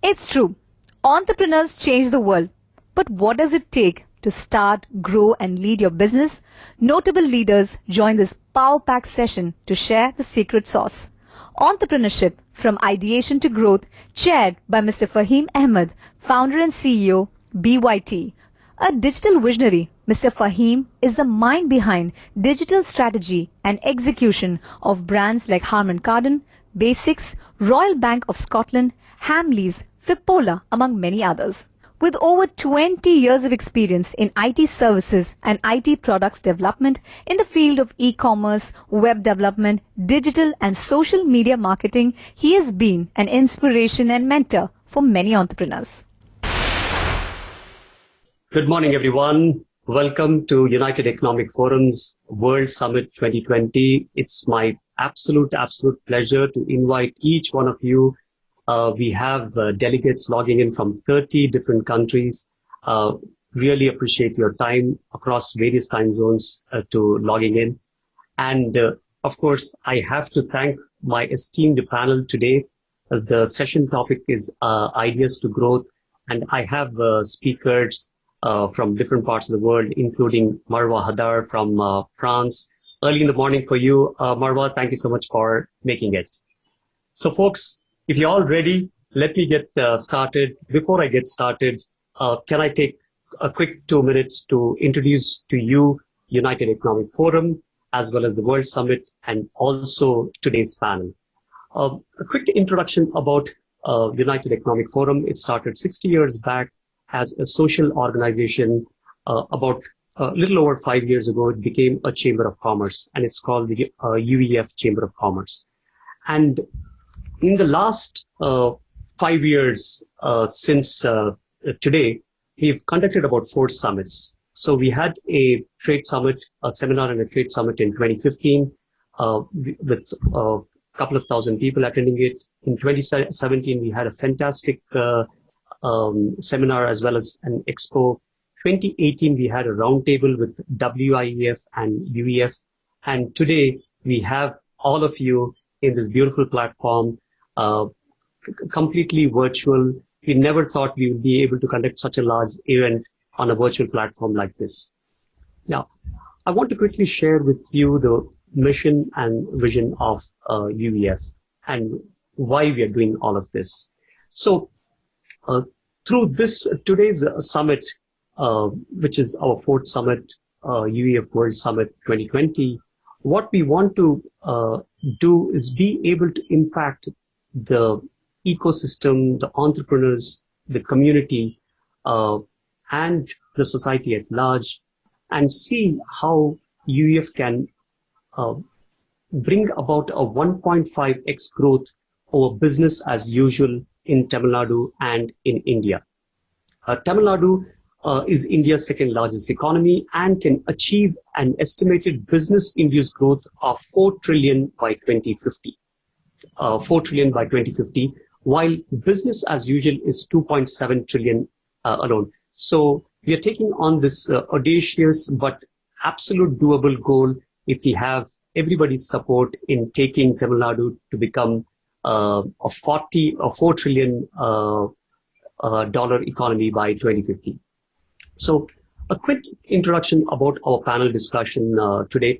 It's true. Entrepreneurs change the world. But what does it take to start, grow, and lead your business? Notable leaders join this power-packed session to share the secret sauce. Entrepreneurship from ideation to growth, chaired by Mr. Fahim Ahmed, founder and CEO, BYT. A digital visionary, Mr. Fahim is the mind behind digital strategy and execution of brands like Harman Kardon, Basics, Royal Bank of Scotland, Hamleys, Fipola, among many others. With over 20 years of experience in IT services and IT products development in the field of e-commerce, web development, digital and social media marketing, he has been an inspiration and mentor for many entrepreneurs. Good morning, everyone. Welcome to United Economic Forum's World Summit 2020. It's my absolute pleasure to invite each one of you. We have delegates logging in from 30 different countries. Really appreciate your time across various time zones to logging in. And of course, I have to thank my esteemed panel today. The session topic is Ideas to Growth. And I have speakers from different parts of the world, including Marwa Hadar from France. Early in the morning for you, Marwa, thank you so much for making it. So folks, if you're all ready, let me get started. Before I get started, can I take a quick 2 minutes to introduce to you United Economic Forum, as well as the World Summit, and also today's panel. A quick introduction about United Economic Forum. It started 60 years back as a social organization. About a little over 5 years ago, it became a Chamber of Commerce, and it's called the UEF Chamber of Commerce. And in the last 5 years since today, we've conducted about 4 summits. So we had a trade summit, a seminar and a trade summit in 2015 with a couple of thousand people attending it. In 2017, we had a fantastic seminar as well as an expo. 2018, we had a roundtable with WIEF and UEF. And today, we have all of you in this beautiful platform, completely virtual. We never thought we would be able to conduct such a large event on a virtual platform like this. Now, I want to quickly share with you the mission and vision of UEF and why we are doing all of this. So, through today's summit, which is our 4th summit, UEF World Summit 2020, what we want to do is be able to impact the ecosystem, the entrepreneurs, the community, and the society at large, and see how UEF can bring about a 1.5x growth over business as usual in Tamil Nadu and in India. Tamil Nadu is India's 2nd largest economy and can achieve an estimated business-induced growth of 4 trillion by 2050. 4 trillion by 2050, while business as usual is 2.7 trillion alone. So we are taking on this audacious but absolute doable goal if we have everybody's support in taking Tamil Nadu to become a 4 trillion dollar economy by 2050. So a quick introduction about our panel discussion today.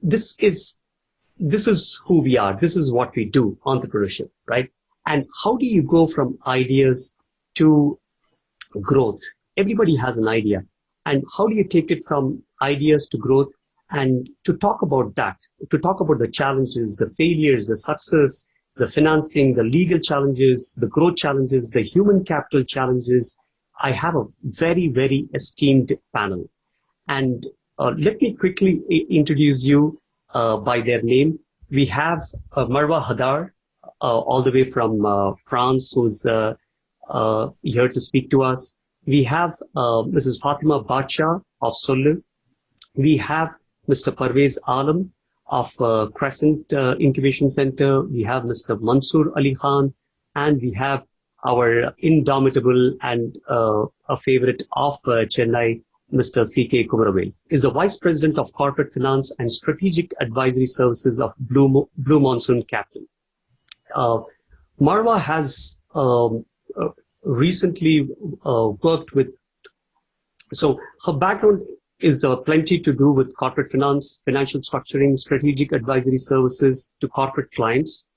This is who we are. This is what we do, entrepreneurship, right? And how do you go from ideas to growth? Everybody has an idea. And how do you take it from ideas to growth? And to talk about that, to talk about the challenges, the failures, the success, the financing, the legal challenges, the growth challenges, the human capital challenges, I have a very esteemed panel. And let me quickly introduce you by their name. We have Marwa Hadar, all the way from France, who's here to speak to us. We have Mrs. Fatima Bacha of Solu. We have Mr. Parvez Alam of Crescent Incubation Center. We have Mr. Mansoor Ali Khan, and we have our indomitable and a favorite of Chennai, Mr. C.K. Kumaravel, is the Vice President of Corporate Finance and Strategic Advisory Services of Blue Monsoon Capital. Marwa has recently worked with, so her background is plenty to do with corporate finance, financial structuring, strategic advisory services to corporate clients,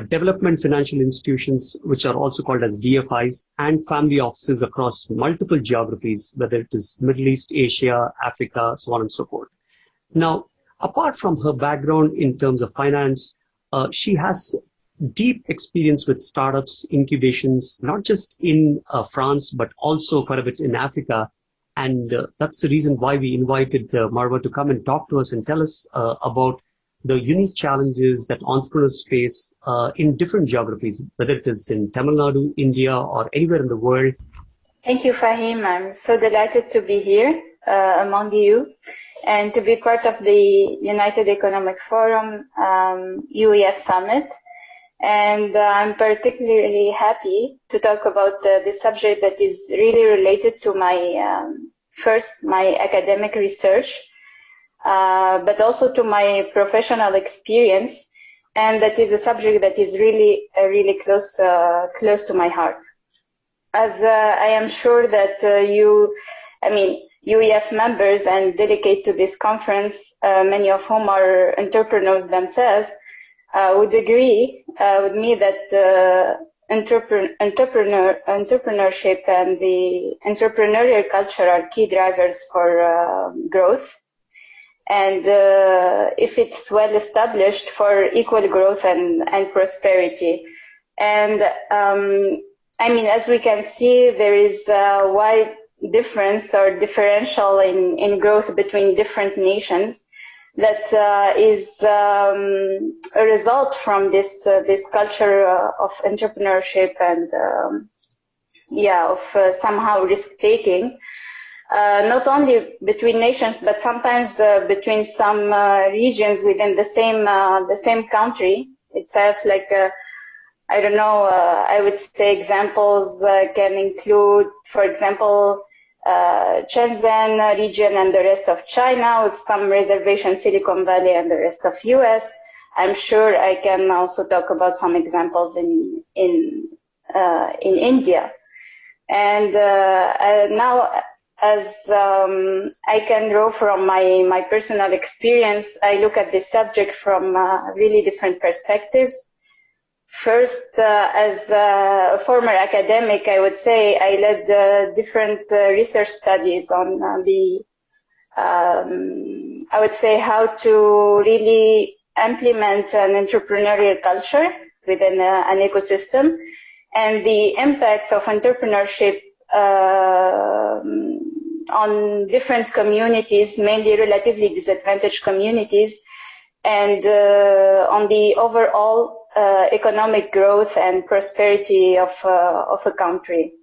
development financial institutions, which are also called as DFIs, and family offices across multiple geographies, whether it is Middle East, Asia, Africa, so on and so forth. Now, apart from her background in terms of finance, she has deep experience with startups, incubations, not just in France, but also quite a bit in Africa. And that's the reason why we invited Marwa to come and talk to us and tell us about the unique challenges that entrepreneurs face in different geographies, whether it is in Tamil Nadu, India, or anywhere in the world. Thank you, Fahim. I'm so delighted to be here among you and to be part of the United Economic Forum UEF Summit. And I'm particularly happy to talk about this subject that is really related to my academic research, but also to my professional experience, and that is a subject that is really close to my heart. As I am sure that UEF members and dedicate to this conference, many of whom are entrepreneurs themselves, would agree with me that entrepreneurship and the entrepreneurial culture are key drivers for growth. And if it's well established, for equal growth and prosperity. And as we can see, there is a wide difference or differential in growth between different nations. That is a result from this culture of entrepreneurship and of somehow risk taking, not only between nations but sometimes between some regions within the same country itself. Like I would say examples can include, for example, Shenzhen region and the rest of China, with some reservation Silicon Valley and the rest of US. I'm sure I can also talk about some examples in India. And now, as I can draw from my personal experience, I look at this subject from really different perspectives. First, as a former academic, I would say I led different research studies on I would say how to really implement an entrepreneurial culture within an ecosystem, and the impacts of entrepreneurship on different communities, mainly relatively disadvantaged communities, and on the overall economic growth and prosperity of a country.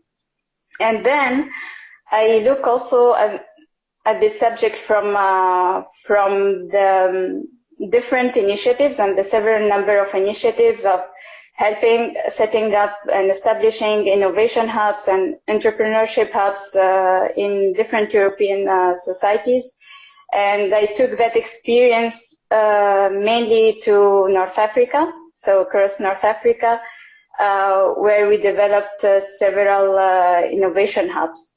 And then I look also at this subject from the different initiatives and the several number of initiatives of helping setting up and establishing innovation hubs and entrepreneurship hubs in different European societies. And I took that experience mainly to North Africa. So across North Africa, where we developed several innovation hubs.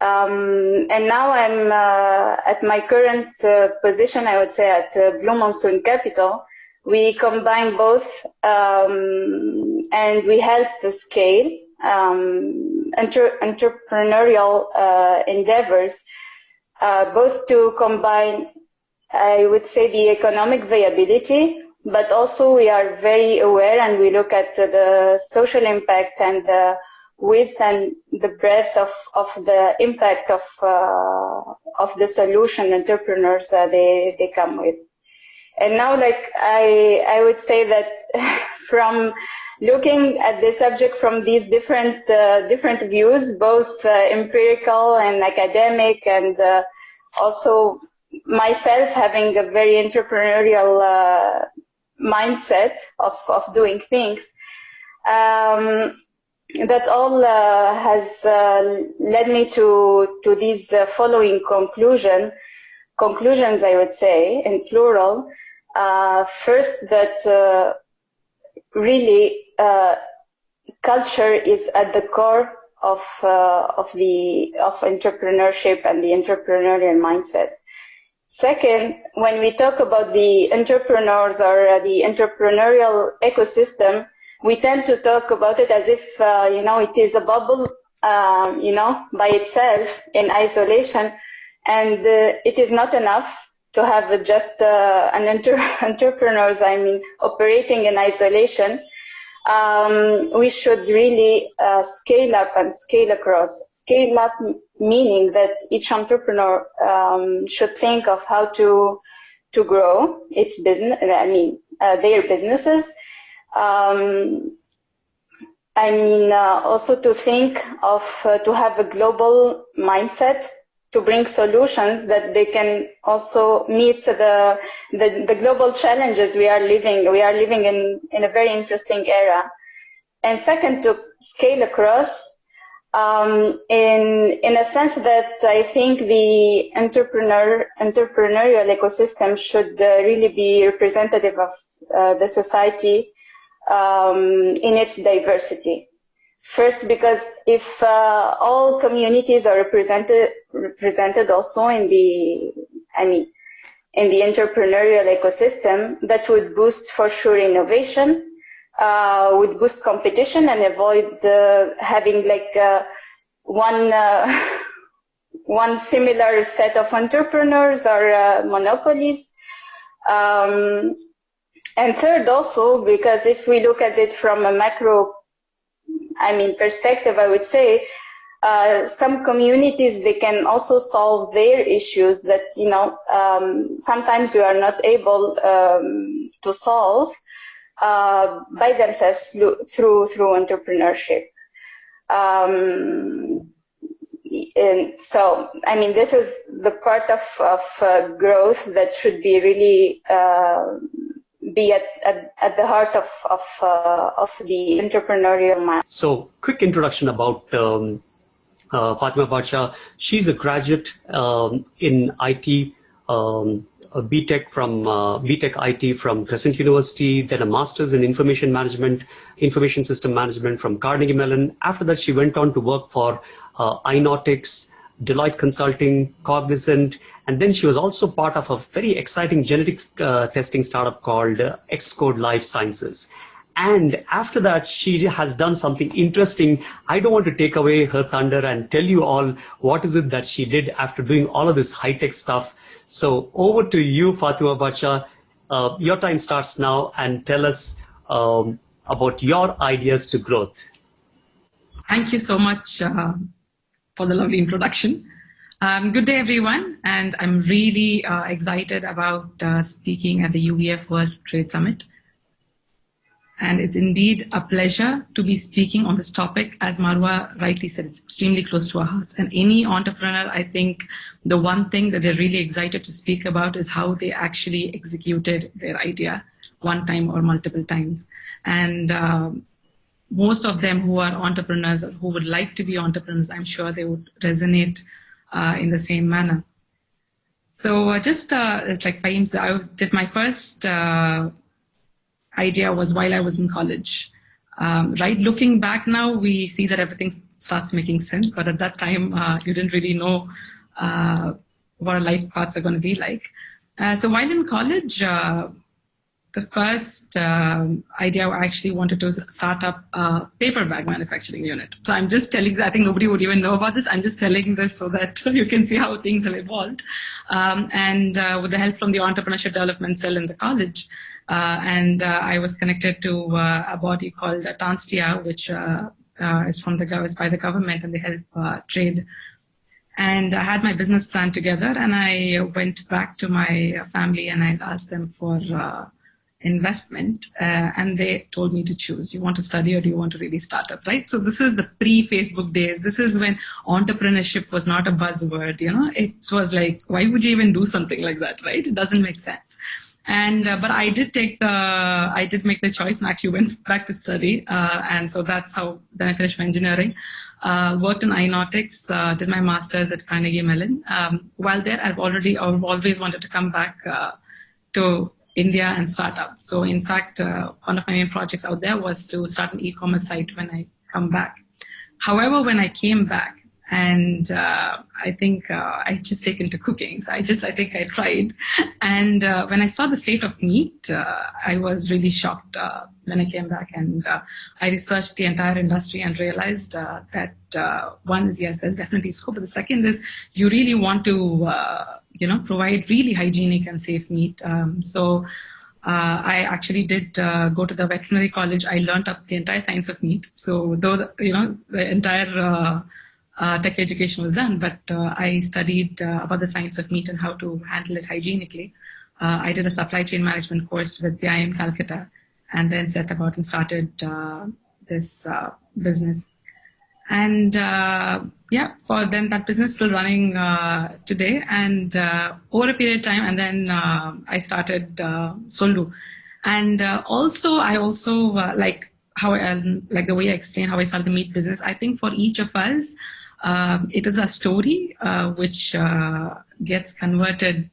And now I'm at my current position, I would say, at Blue Monsoon Capital. We combine both and we help to scale entrepreneurial endeavors, both to combine, I would say, the economic viability, but also we are very aware and we look at the social impact and the width and the breadth of the impact of the solution entrepreneurs that they come with. And now, like I would say that from looking at the subject from these different views, both empirical and academic, and also myself having a very entrepreneurial mindset of doing things, that all has led me to these following conclusions, I would say, in plural. First, that really culture is at the core of entrepreneurship and the entrepreneurial mindset. Second, when we talk about the entrepreneurs or the entrepreneurial ecosystem, we tend to talk about it as if it is a bubble, by itself in isolation, and it is not enough to have just entrepreneurs, operating in isolation. We should really scale up and scale across. Scale up meaning that each entrepreneur should think of how to grow its business. Their businesses. Also to think of to have a global mindset, to bring solutions that they can also meet the global challenges we are living. We are living in a very interesting era. And second, to scale across, in a sense that I think the entrepreneurial ecosystem should really be representative of the society in its diversity. First, because if all communities are represented also in the entrepreneurial ecosystem, that would boost for sure innovation, would boost competition and avoid having one similar set of entrepreneurs or monopolies. And third, also, because if we look at it from a macro perspective, I would say some communities, they can also solve their issues that, sometimes we are not able to solve by themselves through entrepreneurship. And so, this is the part of growth that should be really be at the heart of the entrepreneurial mind. So, quick introduction about Fatima Badsha. She's a graduate in IT, a BTech from BTech IT from Crescent University, then a master's in information system management from Carnegie Mellon. After that, she went on to work for iNautics, Deloitte Consulting, Cognizant, and then she was also part of a very exciting genetics testing startup called Xcode Life Sciences. And after that, she has done something interesting. I don't want to take away her thunder and tell you all what is it that she did after doing all of this high-tech stuff. So over to you, Fatima Badsha. Your time starts now, and tell us about your ideas to growth. Thank you so much for the lovely introduction. Good day, everyone. And I'm really excited about speaking at the UVF World Trade Summit. And it's indeed a pleasure to be speaking on this topic. As Marwa rightly said, it's extremely close to our hearts. And any entrepreneur, I think the one thing that they're really excited to speak about is how they actually executed their idea one time or multiple times. And most of them who are entrepreneurs or who would like to be entrepreneurs, I'm sure they would resonate in the same manner. So it's like Fahim said, I did my first idea was while I was in college. Right, looking back now, we see that everything starts making sense. But at that time, you didn't really know what our life paths are going to be like. So while in college, the first idea I actually wanted to start up a paper bag manufacturing unit. So I'm just telling, I think nobody would even know about this. I'm just telling this so that you can see how things have evolved. And with the help from the entrepreneurship development cell in the college, I was connected to a body called Tanstia, which is by the government, and they help trade. And I had my business plan together, and I went back to my family and I asked them for investment, and they told me to choose. Do you want to study or do you want to really start up, right? So this is the pre-Facebook days. This is when entrepreneurship was not a buzzword, It was like, why would you even do something like that, right? It doesn't make sense. And but I did make the choice and actually went back to study. And so that's how then I finished my engineering. Worked in iNautics, did my master's at Carnegie Mellon. While there, I've always wanted to come back to India and startup. So in fact, one of my main projects out there was to start an e-commerce site when I come back. However, when I came back, and I think I just taken to cooking. So I think I tried. And when I saw the state of meat, I was really shocked when I came back, and I researched the entire industry and realized that one is, yes, there's definitely scope. But the second is you really want to, provide really hygienic and safe meat. So I actually did go to the veterinary college. I learned up the entire science of meat. So though, the entire tech education was done, but I studied about the science of meat and how to handle it hygienically. I did a supply chain management course with the IIM Calcutta, and then set about and started this business. And for then that business is still running today. And over a period of time, and then I started Soldu. And I also like how like the way I explained how I started the meat business. I think for each of us, it is a story which gets converted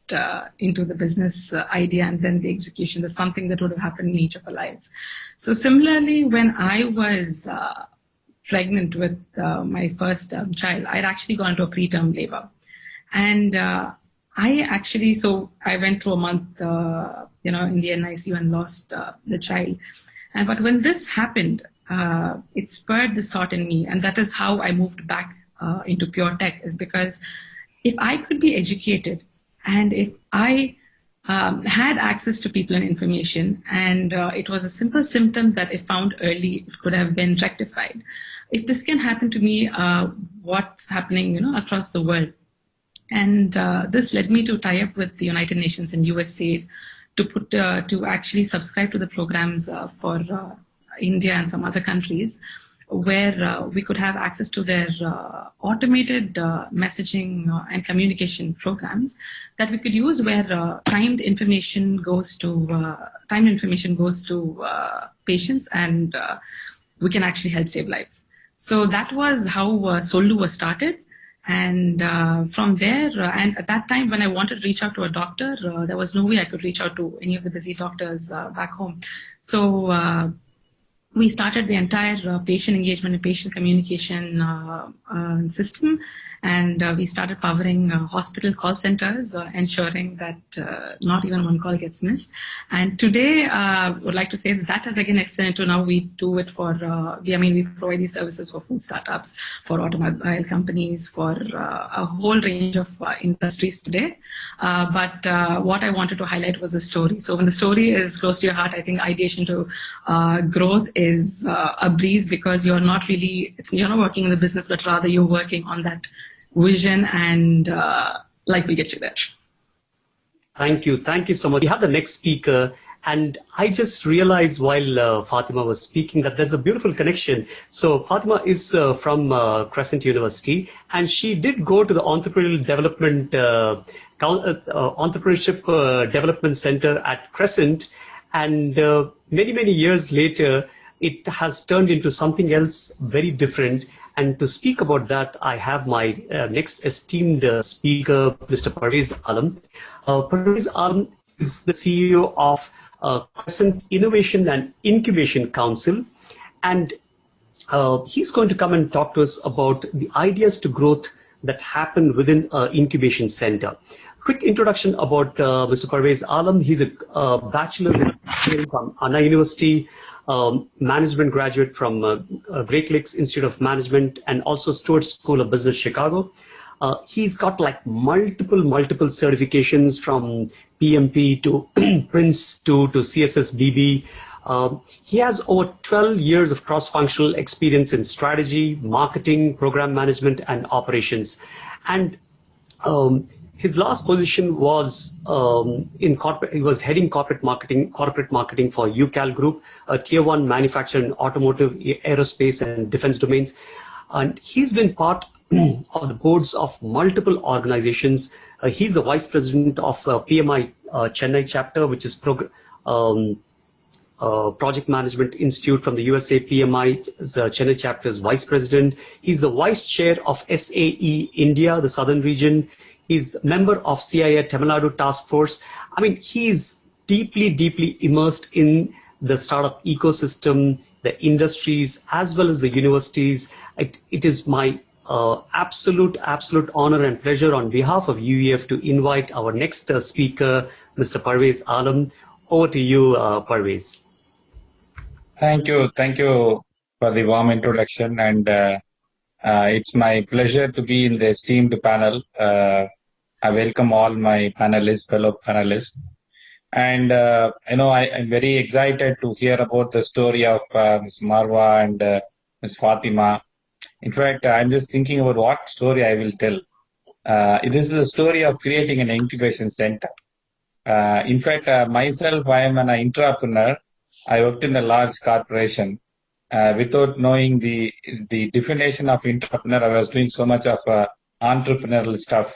into the business idea, and then the execution. There's something that would have happened in each of our lives. So similarly, when I was pregnant with my first child, I'd actually gone to a preterm labor. And I went through a month, in the NICU and lost the child. But when this happened, it spurred this thought in me. And that is how I moved back into pure tech, is because if I could be educated and if I had access to people and information, and it was a simple symptom that if found early, it could have been rectified. If this can happen to me, what's happening, across the world? And this led me to tie up with the United Nations and USAID to actually subscribe to the programs for India and some other countries, where we could have access to their automated messaging and communication programs that we could use, where timed information goes to patients, and we can actually help save lives. So that was how Soldu was started. And from there, and at that time when I wanted to reach out to a doctor, there was no way I could reach out to any of the busy doctors back home. So we started the entire patient engagement and patient communication system, and we started powering hospital call centers, ensuring that not even one call gets missed. And today, I would like to say that has again extended to now we do it for, we provide these services for food startups, for automobile companies, for a whole range of industries today. But what I wanted to highlight was the story. So when the story is close to your heart, I think ideation to growth is a breeze, because you're not working in the business, but rather you're working on that vision, and life will get you there. Thank you so much. We have the next speaker, and I just realized while Fatima was speaking that there's a beautiful connection. So Fatima is from Crescent University, and she did go to the Entrepreneurship Development Center at Crescent, and many years later, it has turned into something else very different. And to speak about that, I have my next esteemed speaker, Mr. Parvez Alam. Parvez Alam is the CEO of Crescent Innovation and Incubation Council. And he's going to come and talk to us about the ideas to growth that happen within an incubation center. Quick introduction about Mr. Parvez Alam. He's a bachelor's in engineering from Anna University, management graduate from Great Lakes Institute of Management, and also Stewart School of Business, Chicago. He's got like multiple certifications from PMP to Prince to CSSBB. He has over 12 years of cross-functional experience in strategy, marketing, program management, and operations. And his last position was in corporate. He was heading corporate marketing for UCAL Group, a tier 1 manufacturer in automotive, aerospace, and defense domains. And he's been part of the boards of multiple organizations. He's the vice president of PMI Chennai chapter, which is Project Management Institute from the USA. PMI Chennai chapter's vice president. He's the vice chair of SAE India, the southern region. He's member of CIA Tamil Nadu Task Force. I mean, he's deeply, deeply immersed in the startup ecosystem, the industries, as well as the universities. It is my absolute honor and pleasure on behalf of UEF to invite our next speaker, Mr. Parvez Alam. Over to you, Parvez. Thank you for the warm introduction, and it's my pleasure to be in the esteemed panel. I welcome all my fellow panelists. And, I'm very excited to hear about the story of Ms. Marwa and Ms. Fatima. In fact, I'm just thinking about what story I will tell. This is a story of creating an incubation center. In fact, myself, I am an entrepreneur. I worked in a large corporation. Without knowing the definition of entrepreneur, I was doing so much of entrepreneurial stuff.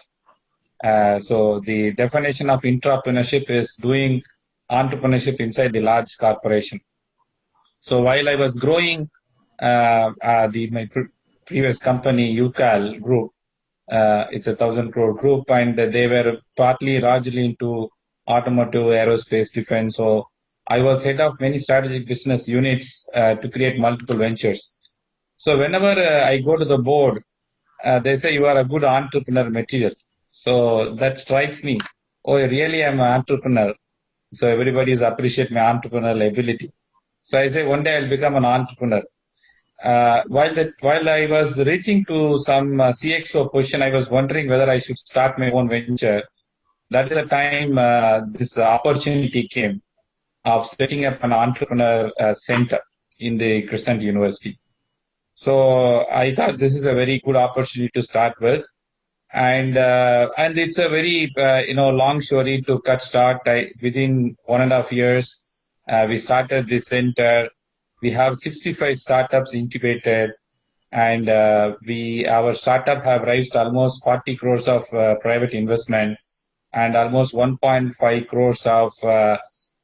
So the definition of entrepreneurship is doing entrepreneurship inside the large corporation. So while I was growing my previous company, UCAL Group, it's a 1,000 crore group, and they were largely into automotive, aerospace, defense. So I was head of many strategic business units to create multiple ventures. So whenever I go to the board, they say you are a good entrepreneur material. So that strikes me. Oh, really, I'm an entrepreneur. So everybody is appreciate my entrepreneurial ability. So I say one day I'll become an entrepreneur. While I was reaching to some CXO position, I was wondering whether I should start my own venture. That is the time this opportunity came of setting up an entrepreneur center in the Crescent University. So I thought this is a very good opportunity to start with. And it's a very long story to cut short. Within 1.5 years, we started this center. We have 65 startups incubated, and our startup have raised almost 40 crores of private investment and almost 1.5 crores of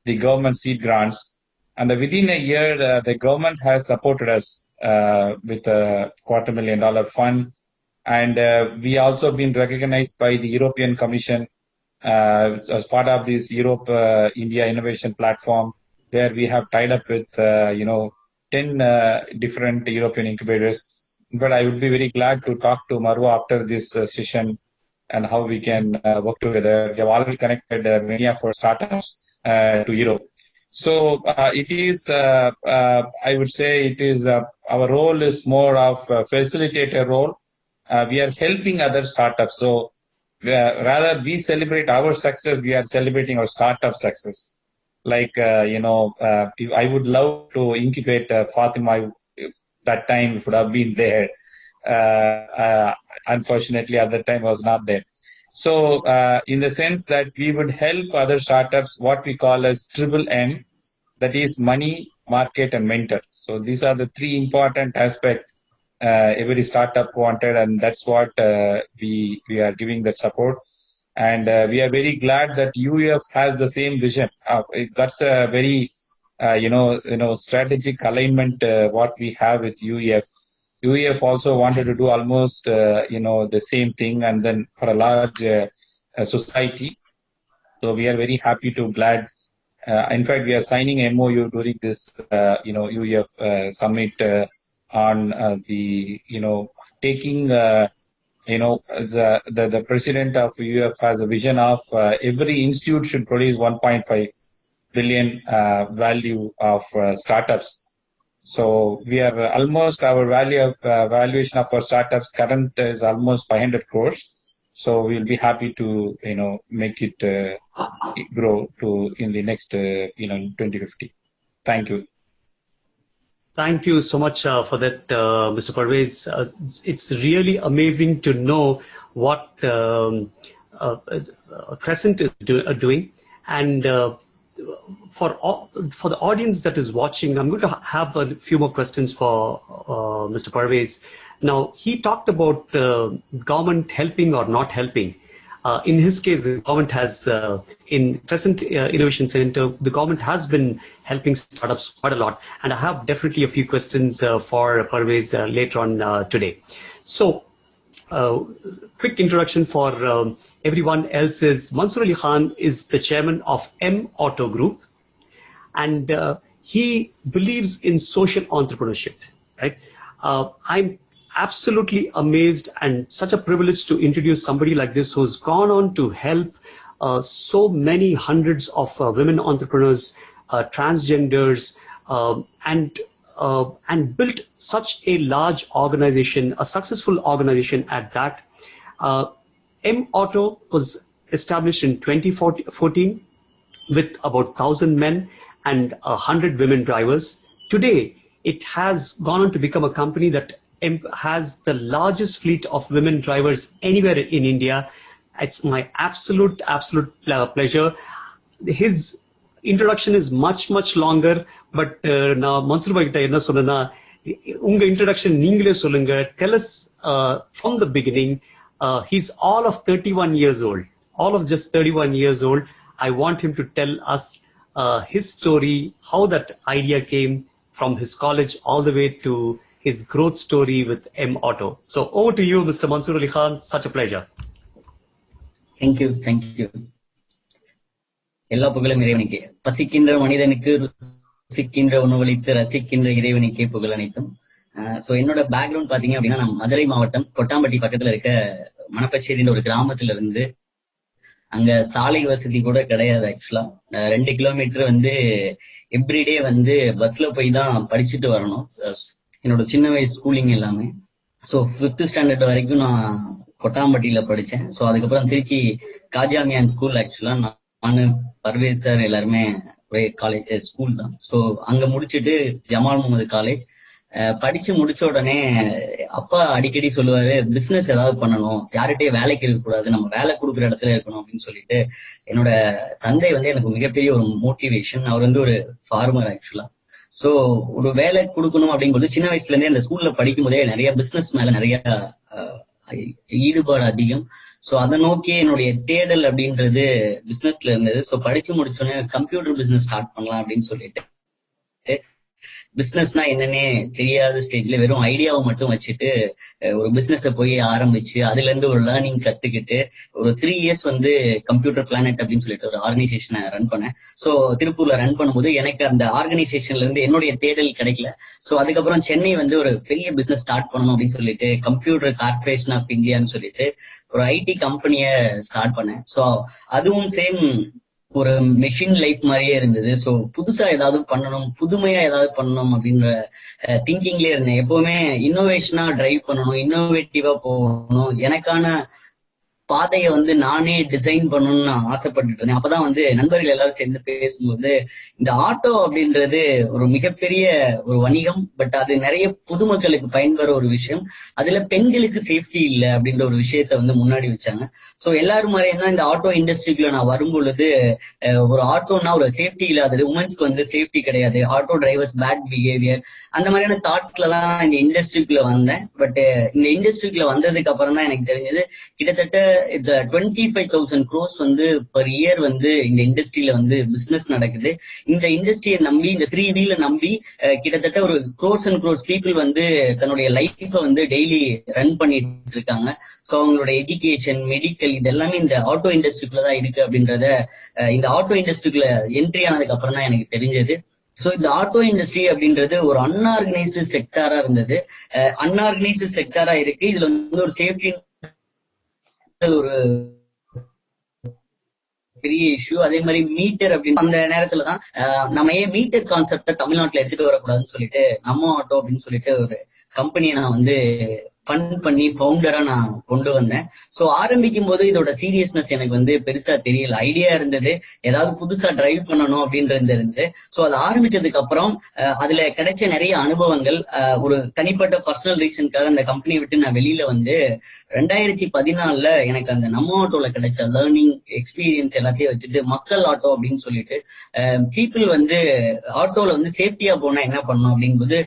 the government seed grants. And within a year, the government has supported us with a $250,000 fund. And we also been recognized by the European Commission as part of this Europe-India Innovation Platform, where we have tied up with 10 different European incubators. But I would be very glad to talk to Marwa after this session and how we can work together. We have already connected many of our startups to Europe. So it is, I would say, it is our role is more of a facilitator role. We are helping other startups. So rather we celebrate our success, we are celebrating our startup success. Like, I would love to incubate Fatima. That time it would have been there. Unfortunately, at that time was not there. So in the sense that we would help other startups, what we call as triple M, that is money, market, and mentor. So these are the three important aspects every startup wanted, and that's what we are giving that support. And we are very glad that UEF has the same vision. That's a very strategic alignment what we have with UEF. UEF also wanted to do almost the same thing, and then for a large society. So we are very happy to glad. In fact, we are signing MOU during this UEF summit on taking the president of UEF has a vision of every institute should produce 1.5 billion value of startups. So we are almost, our valuation of our startups current is almost 500 crores. So we'll be happy to make it grow to in the next 2050. Thank you. Thank you so much for that, Mr. Parvez. It's really amazing to know what Crescent is doing. And for the audience that is watching, I'm going to have a few more questions for Mr. Parvez. Now, he talked about government helping or not helping. In his case, the government has, in Crescent Innovation Center, the government has been helping startups quite a lot. And I have definitely a few questions for Parvez later on today. So quick introduction for everyone else is Mansoor Ali Khan is the chairman of M Auto Group, and he believes in social entrepreneurship. Right? I'm absolutely amazed and such a privilege to introduce somebody like this who's gone on to help so many hundreds of women entrepreneurs, transgenders, and built such a large organization, a successful organization at that. M Auto was established in 2014 with about 1,000 men and 100 women drivers. Today, it has gone on to become a company that has the largest fleet of women drivers anywhere in India. It's my absolute pleasure. His introduction is much longer, but நான் மன்சூர் பாய் கிட்ட என்ன சொன்னேன்னா, உங்க introduction நீங்களே சொல்லுங்க. Tell us from the beginning. He's all of 31 years old, all of just 31 years old. I want him to tell us his story, how that idea came from his college all the way to his growth story with M Auto. So over to you, Mr. Mansoor Ali Khan. Such a pleasure. Thank you. எல்லா புகழும் இறைவனுக்கே. பசிக்கின்ற மனிதனுக்கு ருசிக்கின்ற உணவளித்து ரசிக்கின்ற இறைவனுக்கே புகழ் அனைத்தும். So என்னோட background பாத்தீங்க அப்படின்னா, நான் மதுரை மாவட்டம் கொட்டாம்பட்டி பக்கத்துல இருக்க மணப்பச்சேரின்ற ஒரு கிராமத்துல இருந்து, அங்க சாலை வசதி கூட கிடையாது. ஆக்சுவலா 2 கிலோமீட்டர் எவ்ரிடே பஸ்ல போய் தான் படிச்சுட்டு வரணும். என்னோட சின்ன வயசு ஸ்கூலிங் எல்லாமே. சோ 5th ஸ்டாண்டர்ட் வரைக்கும் நான் கொட்டாம்பட்டியில படிச்சேன். சோ அதுக்கப்புறம் திருச்சி காஜாமியான் ஸ்கூல், ஆக்சுவலா நானு பர்வேஸ் சார் எல்லாருமே ஒரே காலேஜ் ஸ்கூல் தான். சோ அங்க முடிச்சுட்டு ஜமால் முகமது காலேஜ் படிச்சு முடிச்ச உடனே அப்பா அடிக்கடி சொல்லுவாரு, பிசினஸ் ஏதாவது பண்ணணும், யார்கிட்டயே வேலைக்கு இருக்க கூடாது, நம்ம வேலை கொடுக்குற இடத்துல இருக்கணும் அப்படின்னு சொல்லிட்டு, என்னோட தந்தை எனக்கு மிகப்பெரிய ஒரு மோட்டிவேஷன். அவர் ஒரு ஃபார்மர் ஆக்சுவலா. சோ ஒரு வேலை கொடுக்கணும் அப்படிங்கிறது சின்ன வயசுல இருந்தே அந்த ஸ்கூல்ல படிக்கும் போதே நிறைய பிசினஸ் மேல நிறைய ஈடுபாடு அதிகம். சோ அதை நோக்கி என்னுடைய தேடல் அப்படின்றது பிசினஸ்ல இருந்தது. சோ படிச்சு முடிச்சோன்னே கம்ப்யூட்டர் பிசினஸ் ஸ்டார்ட் பண்ணலாம் அப்படின்னு சொல்லிட்டு, பிசினஸ்னா என்னன்னே தெரியாத ஸ்டேஜ்ல வெறும் ஐடியாவை மட்டும் வச்சுட்டு ஒரு பிசினஸ போய் ஆரம்பிச்சு அதுல இருந்து ஒரு லேர்னிங் கத்துக்கிட்டு ஒரு 3 இயர்ஸ் கம்ப்யூட்டர் பிளானட் அப்படின்னு சொல்லிட்டு ஒரு ஆர்கனைசேஷனை ரன் பண்ணேன். சோ திருப்பூர்ல ரன் பண்ணும்போது எனக்கு அந்த ஆர்கனைசேஷன்ல இருந்து என்னுடைய தேடல் கிடைக்கல. சோ அதுக்கப்புறம் சென்னை ஒரு பெரிய பிசினஸ் ஸ்டார்ட் பண்ணணும் அப்படின்னு சொல்லிட்டு கம்ப்யூட்டர் கார்பரேஷன் ஆஃப் இந்தியான்னு சொல்லிட்டு ஒரு ஐடி கம்பெனிய ஸ்டார்ட் பண்ணேன். சோ அதுவும் சேம் ஒரு மெஷின் லைஃப் மாதிரியே இருந்தது. சோ புதுசா ஏதாவது பண்ணணும், புதுமையா ஏதாவது பண்ணணும் அப்படின்ற திங்கிங்லயே இருந்தேன். எப்பவுமே இன்னோவேஷனா டிரைவ் பண்ணணும், இன்னோவேட்டிவா போகணும், எனக்கான பாதையை நானே டிசைன் பண்ணணும்னு நான் ஆசைப்பட்டுட்டு இருந்தேன். அப்பதான் நண்பர்கள் எல்லாரும் சேர்ந்து பேசும்போது, இந்த ஆட்டோ அப்படின்றது ஒரு மிகப்பெரிய ஒரு வணிகம், பட் அது நிறைய பொதுமக்களுக்கு பயன்பெற ஒரு விஷயம், அதுல பெண்களுக்கு சேஃப்டி இல்லை அப்படின்ற ஒரு விஷயத்த முன்னாடி வச்சாங்க. சோ எல்லாரும் மாதிரியும் தான் இந்த ஆட்டோ இண்டஸ்ட்ரிக்குள்ள நான் வரும்பொழுது, ஒரு ஆட்டோனா ஒரு சேஃப்டி இல்லாதது, உமன்ஸ்க்கு சேஃப்டி கிடையாது, ஆட்டோ டிரைவர்ஸ் பேட் பிஹேவியர், அந்த மாதிரியான தாட்ஸ்ல தான் இந்த இண்டஸ்ட்ரிக்குள்ள வந்தேன். பட் இந்த இண்டஸ்ட்ரிக்குள்ள வந்ததுக்கு அப்புறம் தான் எனக்கு தெரிஞ்சது, கிட்டத்தட்ட இந்த 25,000 crores per year இந்த இண்டஸ்ட்ரியில பிசினஸ் நடக்குது. இந்த இண்டஸ்ட்ரியை நம்பி, இந்த 3Dல நம்பி கிட்டத்தட்ட ஒரு crores and crores people தன்னுடைய லைஃப டெய்லி ரன் பண்ணிட்டு இருக்காங்க. சோ அவங்களோட எஜுகேஷன், மெடிக்கல், இது எல்லாமே இந்த ஆட்டோ இண்டஸ்ட்ரிக்குள்ளதான் இருக்கு அப்படின்றத இந்த ஆட்டோ இண்டஸ்ட்ரிக்குள்ள என்ட்ரி ஆனதுக்கு அப்புறம் தான் எனக்கு தெரிஞ்சது. சோ இந்த ஆட்டோ இண்டஸ்ட்ரி அப்படின்றது ஒரு அன்ஆர்கனைஸ்டு செக்டாரா இருந்தது, அன்ஆர்கனைஸ்டு செக்டாரா இருக்கு. இதுல ஒரு சேஃப்டி ஒரு பெரிய இஷ்யூ. அதே மாதிரி மீட்டர் அப்படின்னு அந்த நேரத்துலதான் நம்ம ஏன் மீட்டர் கான்செப்ட தமிழ்நாட்டுல எடுத்துட்டு வரக்கூடாதுன்னு சொல்லிட்டு நம்ம ஆட்டோ அப்படின்னு சொல்லிட்டு ஒரு கம்பெனியை நான் ஃபண்ட் பண்ணி ஃபவுண்டரா நான் கொண்டு வந்தேன். சோ ஆரம்பிக்கும் போது இதோட சீரியஸ்னஸ் எனக்கு பெருசா தெரியல. ஐடியா இருந்தது, ஏதாவது புதுசா டிரைவ் பண்ணணும் அப்படின்றது இருந்து. சோ அதை ஆரம்பிச்சதுக்கு அப்புறம் அதுல கிடைச்ச நிறைய அனுபவங்கள், ஒரு தனிப்பட்ட பர்சனல் ரீசனுக்காக அந்த கம்பெனியை விட்டு நான் வெளியில 2014 எனக்கு அந்த நம்ம ஆட்டோல கிடைச்ச லேர்னிங் எக்ஸ்பீரியன்ஸ் எல்லாத்தையும் வச்சுட்டு மக்கள் ஆட்டோ அப்படின்னு சொல்லிட்டு பீப்புள் ஆட்டோல சேஃப்டியா போனா என்ன பண்ணணும் அப்படிங்கும்போது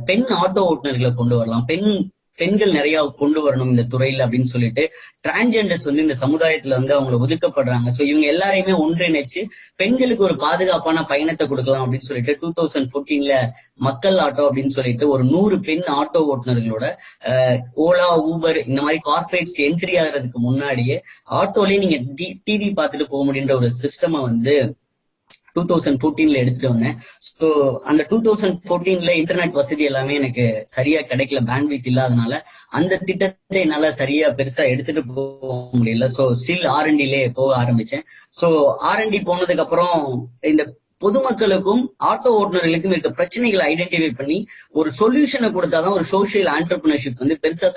பெண் ஆட்டோ ஓட்டுநர்களை கொண்டு வரலாம், பெண் பெண்கள் நிறைய கொண்டு வரணும் இந்த துறையில அப்படின்னு சொல்லிட்டு டிரான்ஜெண்டர்ஸ் வந்து இந்த சமுதாயத்துல வந்து அவங்களை ஒதுக்கப்படுறாங்க. சோ இவங்க எல்லாரையுமே ஒன்றிணைச்சு பெண்களுக்கு ஒரு பாதுகாப்பான பயணத்தை கொடுக்கலாம் அப்படின்னு சொல்லிட்டு 2014ல மக்கள் ஆட்டோ அப்படின்னு சொல்லிட்டு ஒரு 100 பெண் ஆட்டோ ஓட்டுநர்களோட ஓலா, ஊபர் இந்த மாதிரி கார்பரேட்ஸ் என்ட்ரி ஆகிறதுக்கு முன்னாடியே ஆட்டோலயே நீங்க டிவி பார்த்துட்டு போக முடியுன்ற ஒரு சிஸ்டமை வந்து 2014ல எடுத்துட்டு வந்தேன். ஸோ அந்த 2014ல இன்டர்நெட் வசதி எல்லாமே எனக்கு சரியா கிடைக்கல, பேண்ட்வித் இல்லாதனால அந்த திட்டத்தை என்னால சரியா பெருசா எடுத்துட்டு போக முடியல. ஸோ ஸ்டில் R&Dலே போக ஆரம்பிச்சேன். ஸோ R&D போனதுக்கு அப்புறம் இந்த பொதுமக்களுக்கும் ஆட்டோ ஓட்டுநர்களுக்கும் இருக்க பிரச்சனைகளை ஐடென்டிஃபை பண்ணி ஒரு சொல்யூஷனை கொடுத்தாதான் ஒரு சோசியல் ஆண்டர்பிரினர்ஷிப் வந்து பெருசா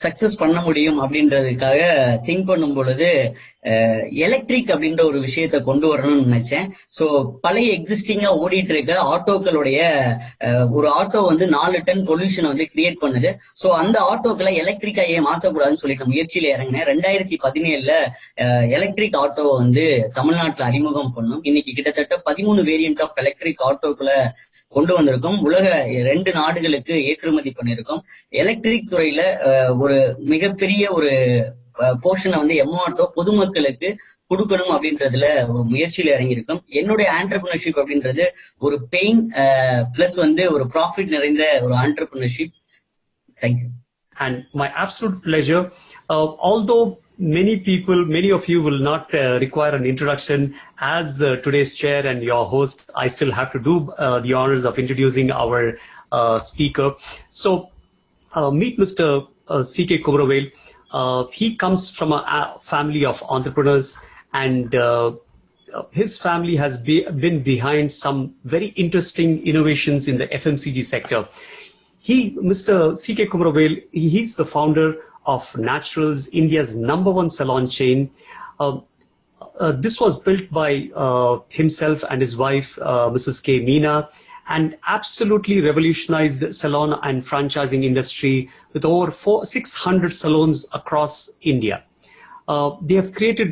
சக்சஸ் பண்ண முடியும் அப்படின்றதுக்காக திங்க் பண்ணும் பொழுது எலக்ட்ரிக் அப்படின்ற ஒரு விஷயத்த கொண்டு வரணும்னு நினைச்சேன். சோ பழைய எக்ஸிஸ்டிங்கா ஓடிட்டு இருக்க ஆட்டோக்களுடைய ஒரு ஆட்டோ வந்து 4 டன் பொல்யூஷனை வந்து கிரியேட் பண்ணுது. சோ அந்த ஆட்டோக்களை எலக்ட்ரிக்கா ஏன் மாத்தக்கூடாதுன்னு சொல்லிட்டு முயற்சியில இறங்கினேன். 2017ல எலக்ட்ரிக் ஆட்டோவை வந்து தமிழ்நாட்டுல அறிமுகம் பண்ணோம். இன்னைக்கு கிட்டத்தட்ட 13 வேரியன்ட் ஆஃப் எலக்ட்ரிக் ஆட்டோக்களை கொண்டு வந்திருக்கோம். உலக 2 நாடுகளுக்கு ஏற்றுமதி பண்ணிருக்கோம். எலக்ட்ரிக் துறையில ஒரு மிகப்பெரிய ஒரு போர்ஷனை வந்து எம்ஆட்டோ பொதுமக்களுக்கு கொடுக்கணும் அப்படின்றதுல ஒரு முயற்சியில இறங்கியிருக்கோம். என்னுடைய ஆண்டர்பிரினர்ஷிப் அப்படின்றது ஒரு பெயின் பிளஸ் வந்து ஒரு ப்ராஃபிட் நிறைந்த ஒரு entrepreneurship. Thank you. And my absolute pleasure. Although many of you will not require an introduction, as today's chair and your host, I still have to do the honors of introducing our speaker. So meet Mr. C.K. Kumaravel. He comes from a family of entrepreneurs, and his family has been behind some very interesting innovations in the FMCG sector. Mr. C.K. Kumaravel, he's the founder of Naturals, India's #1 salon chain. This was built by himself and his wife, Mrs. K. Meena, and absolutely revolutionized the salon and franchising industry with over 600 salons across India. They have created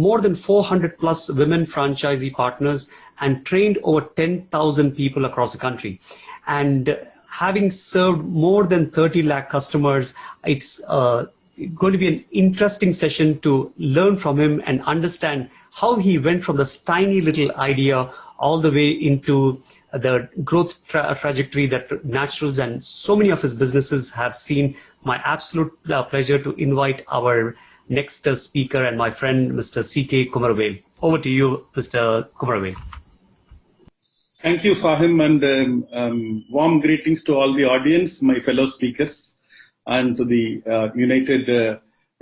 more than 400 plus women franchisee partners and trained over 10,000 people across the country. And having served more than 30 lakh customers, it's going to be an interesting session to learn from him and understand how he went from this tiny little idea all the way into the growth trajectory that Naturals and so many of his businesses have seen. My absolute pleasure to invite our next speaker and my friend, Mr. C.K. Kumaravel. Over to you, Mr. Kumaravel. Thank you, Fahim, and warm greetings to all the audience, my fellow speakers, and to the United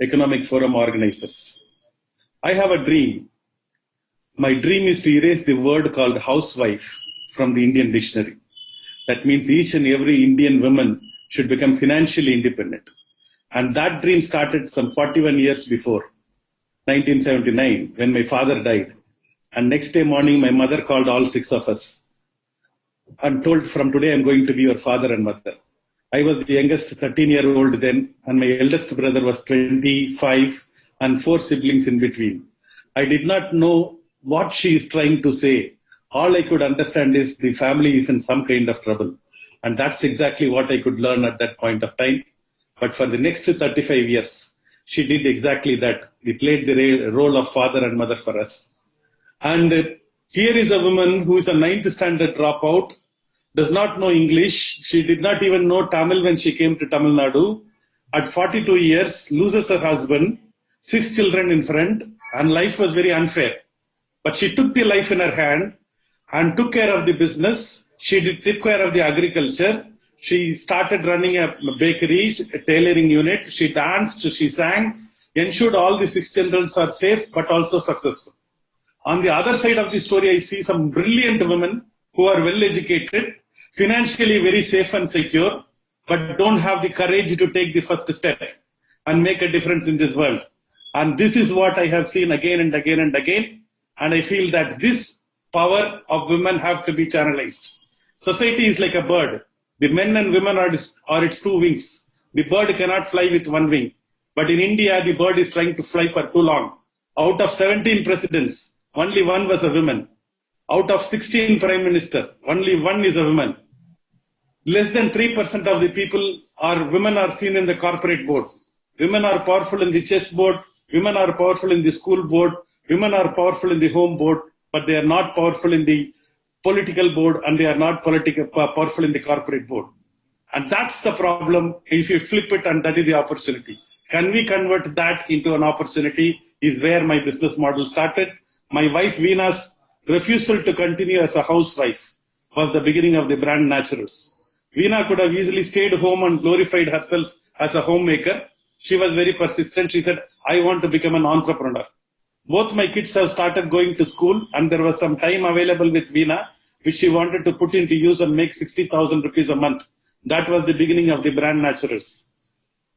Economic Forum organizers. I have a dream. My dream is to erase the word called housewife from the Indian dictionary. That means each and every Indian woman should become financially independent. And that dream started some 41 years before, 1979, when my father died. And next day morning, my mother called all 6 of us and told, from today, I'm going to be your father and mother. I was the youngest 13-year-old then, and my eldest brother was 25, and 4 siblings in between. I did not know what she is trying to say. All I could understand is the family is in some kind of trouble. And that's exactly what I could learn at that point of time. But for the next 35 years, she did exactly that. We played the role of father and mother for us. And here is a woman who is a 9th standard dropout, does not know English. She did not even know Tamil when she came to Tamil Nadu. At 42 years, loses her husband, 6 children in front, and life was very unfair. But she took the life in her hand and took care of the business. She took care of the agriculture. She started running a bakery, a tailoring unit. She danced, she sang, ensured all the 6 children are safe but also successful. On the other side of the story, I see some brilliant women who are well educated, financially very safe and secure, but don't have the courage to take the first step and make a difference in this world. And this is what I have seen again and again and again. And I feel that this power of women have to be channelized. Society is like a bird. The men and women are its 2 wings. The bird cannot fly with 1 wing. But in India, the bird is trying to fly for too long. Out of 17 presidents, only 1 was a woman. Out of 16 prime minister, only 1 is a woman. less than 3% of the people women are seen in the corporate board. Women are powerful in the chess board. Women are powerful in the school board. Women are powerful in the home board, but they are not powerful in the political board, and they are not powerful in the corporate board. And that's the problem if you flip it, and that is the opportunity. Can we convert that into an opportunity is where my business model started. My wife Veena's refusal to continue as a housewife was the beginning of the brand Naturals. Veena could have easily stayed home and glorified herself as a homemaker. She was very persistent. She said, I want to become an entrepreneur. Both my kids have started going to school, and there was some time available with Veena, which she wanted to put into use and make 60,000 rupees a month. That was the beginning of the brand Naturals.